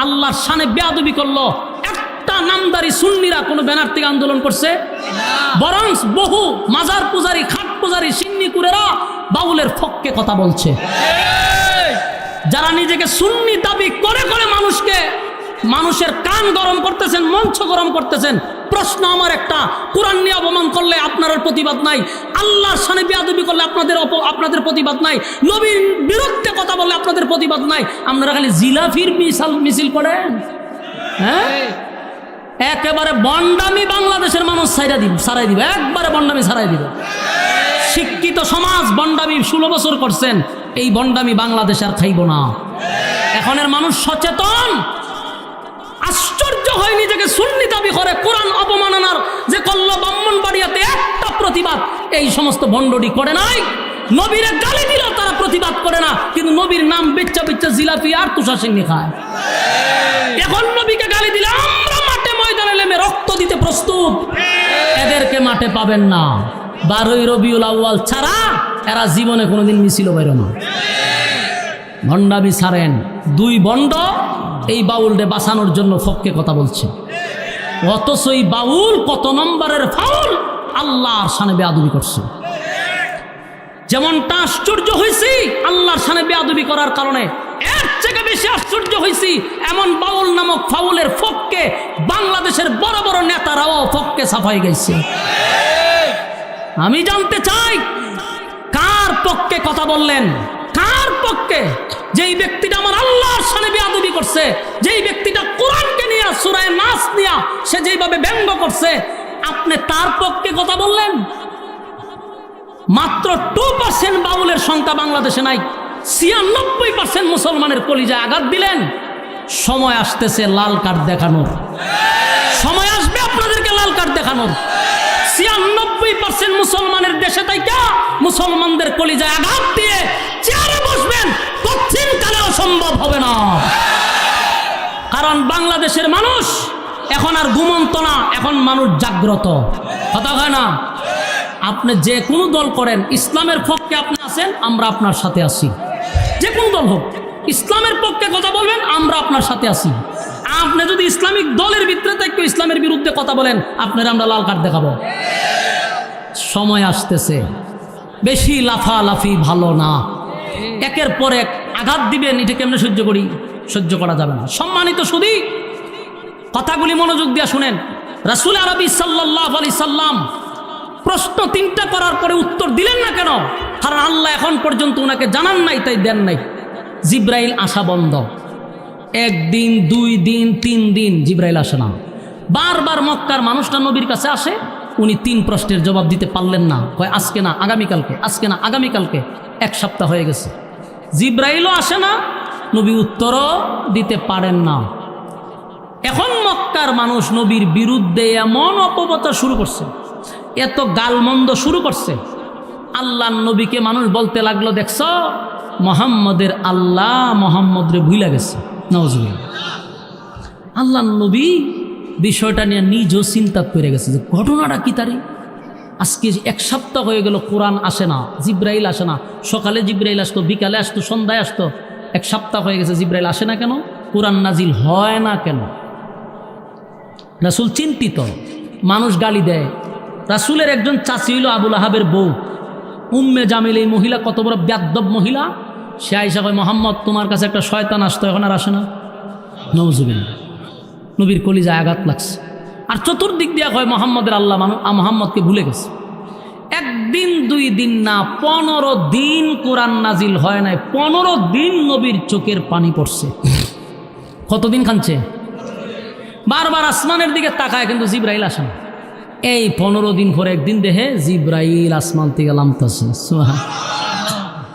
আল্লাহর শানে বেয়াদবি করলো, একটা নামদারি সুন্নিরা কোনো ব্যানার থেকে আন্দোলন করছে? বরং বহু মাজার পূজারী, খাট পূজারী, সিন্নি কুরেরা বাউলের পক্ষে কথা বলছে। যারা নিজেকে সুন্নি দাবি করে করে মানুষের কান গরম করতেছেন, মঞ্চ গরম করতেছেন। প্রশ্ন আমার একটা, কোরআন নিয়ে অপমান করলে আপনার প্রতিবাদ নাই, আল্লাহর শানে বেয়াদবি করলে আপনাদের প্রতিবাদ নাই, নবীর বিরুদ্ধে কথা বললে আপনাদের প্রতিবাদ নাই। আপনারা খালি জিলাফির মিছিল করেন। হ্যাঁ, একেবারে বন্ডামি বাংলাদেশের মানুষ সারাই দিবে, একবারে বন্ডামি সারাই দিবে। শিক্ষিত সমাজ বন্ডামি 16 বছর করছেন, এই বন্ডামি বাংলাদেশ আর খাইব না। এখনের মানুষ সচেতন। আশ্চর্য হয় নিজেকে সুন্নি দাবি করে, কোরআন অপমাননার যে করলো ব্রাহ্মণবাড়িয়াতে একটা প্রতিবাদ এই সমস্ত ভণ্ডটি করে নাই। নবীরে গালি দিল তারা প্রতিবাদ করে না, কিন্তু নবীর নাম বেচ্চা বেচ্চা জিলাপি আর তুষার সিন্নি খায়। এখন নবীকে গালি দিলে আমরা মাঠে ময়দানে নেমে রক্ত দিতে প্রস্তুত। এদেরকে মাঠে পাবেন না। 12ই রবিউল আউয়াল ছাড়া এরা জীবনে কোনোদিন মিছিল বাইর না। ভণ্ডামি ছাড়েন। 2 ভণ্ড এই বাউলকে বাঁচানোর জন্য ফককে কথা বলছে, অথচ এই বাউল কত নম্বরের ফাউল, আল্লাহর শানে বেয়াদবি করছে। যেমনটা আশ্চর্য হয়েছি আল্লাহর শানে বেয়াদবি করার কারণে এর থেকে বেশি আশ্চর্য হয়েছি এমন বাউল নামক ফাউলের ফককে বাংলাদেশের বড় বড় নেতারাও ফককে সাফাই গেছে। আমি জানতে চাই কার পক্ষে কথা বললেন, কার পক্ষে? যেই ব্যক্তিটা আমার আল্লাহর সামনে বেয়াদবি করছে, যেই ব্যক্তিটা কোরআনকে নিয়ে সূরা নাস নিয়ে সে যেইভাবে ব্যঙ্গ করছে, আপনি তার পক্ষে কথা বললেন? মাত্র 2% বাউলের সংখ্যা বাংলাদেশে নাই, 96% মুসলমানের কলিজায় আঘাত দিলেন। সময় আসতেছে লাল কার্ড দেখানোর, সময় আসবে আপনাদেরকে লাল কার্ড দেখানোর। 96% মুসলমানের দেশে তাইকা মুসলমানদের কলিজায় আঘাত দিয়ে চেয়ারে বসবেন, কঠিন কালেও সম্ভব হবে না। কারণ বাংলাদেশের মানুষ এখন আর ঘুমন্ত না, এখন মানুষ জাগ্রত। কথা হয় না? আপনি যে কোনো দল করেন, ইসলামের পক্ষে আপনি আছেন, আমরা আপনার সাথে আছি। যে কোনো দল হোক, ইসলামের পক্ষে কথা বলবেন, আমরা আপনার সাথে আছি। আপনি যদি ইসলামিক দলের ভিতরে থেকে ইসলামের বিরুদ্ধে কথা বলেন, আপনার আমরা লাল কার্ড দেখাবো। সময় আসতেছে, বেশি লাফালাফি ভালো না। একের পর এক আঘাত দিবেন, এটা কেমনে সহ্য করি? সহ্য করা যাবে না। সম্মানিত সুধী, কথাগুলি মনোযোগ দিয়ে শুনেন। রাসূল আরবি সাল্লাল্লাহু আলাইহি সাল্লাম প্রশ্ন 3টা করার পরে উত্তর দিলেন না কেন? কারণ আল্লাহ এখন পর্যন্ত ওনাকে জানান নাই, তাই দেন নাই। জিব্রাইল আসা বন্ধ। 1 দিন 2 দিন 3 দিন জিব্রাইল আসে না। বারবার মক্কার মানুষটা নবীর কাছে আসে, উনি 3 প্রশ্নের জবাব দিতে পারলেন না। কয় আজকে না আগামীকালকে, আজকে না আগামীকালকে। 1 সপ্তাহ হয়ে গেছে, জিব্রাইলও আসে না, নবী উত্তরও দিতে পারেন না। এখন মক্কার মানুষ নবীর বিরুদ্ধে এমন অপপ্রচার শুরু করছে, এত গালমন্দ শুরু করছে, আল্লাহর নবীকে মানুষ বলতে লাগলো, দেখছ মোহাম্মদের আল্লাহ মোহাম্মদরে ভুইলা গেছে। নাউজুবিল্লাহ। আল্লাহর নবী বিষয়টা নিয়ে নিজেও চিন্তা করে গেছে যে ঘটনাটা কি তারি। আজকে 1 সপ্তাহ হয়ে গেল, কোরআন আসে না, জিব্রাইল আসে না। সকালে জিব্রাইল আসতো, বিকালে আসতো, সন্ধ্যায় আসতো। 1 সপ্তাহ হয়ে গেছে, জিব্রাইল আসে না কেন? কোরআন নাজিল হয় না কেন? রাসূল চিন্তিত, মানুষ গালি দেয়। রাসূলের একজন চাচি হইল আবুল আহাবের বউ উম্মে জামিল। এই মহিলা কত বড় বেয়াদব মহিলা! সে আইসা কয়, মোহাম্মদ তোমার কাছে একটা শয়তান আসতো, এখন আর আসে না। নাউজুবিল্লাহ। নবীর কলিজায় আঘাত লাগছে। আর চতুর্দিক দিয়া কয় মোহাম্মদের আল্লাহ মোহাম্মদকে ভুলে গেছে। 1 দিন 2 দিন না, 15 দিন কোরআন নাজিল হয় নাই। 15 দিন নবীর চোখের পানি পড়ছে। কতদিন কাঁদছে? বারবার আসমানের দিকে তাকায়, কিন্তু জিব্রাইল আসে না। এই 15 দিন পরে একদিন দেখে জিব্রাইল আসমান থেকে নামতেছে। সুবহানাল্লাহ।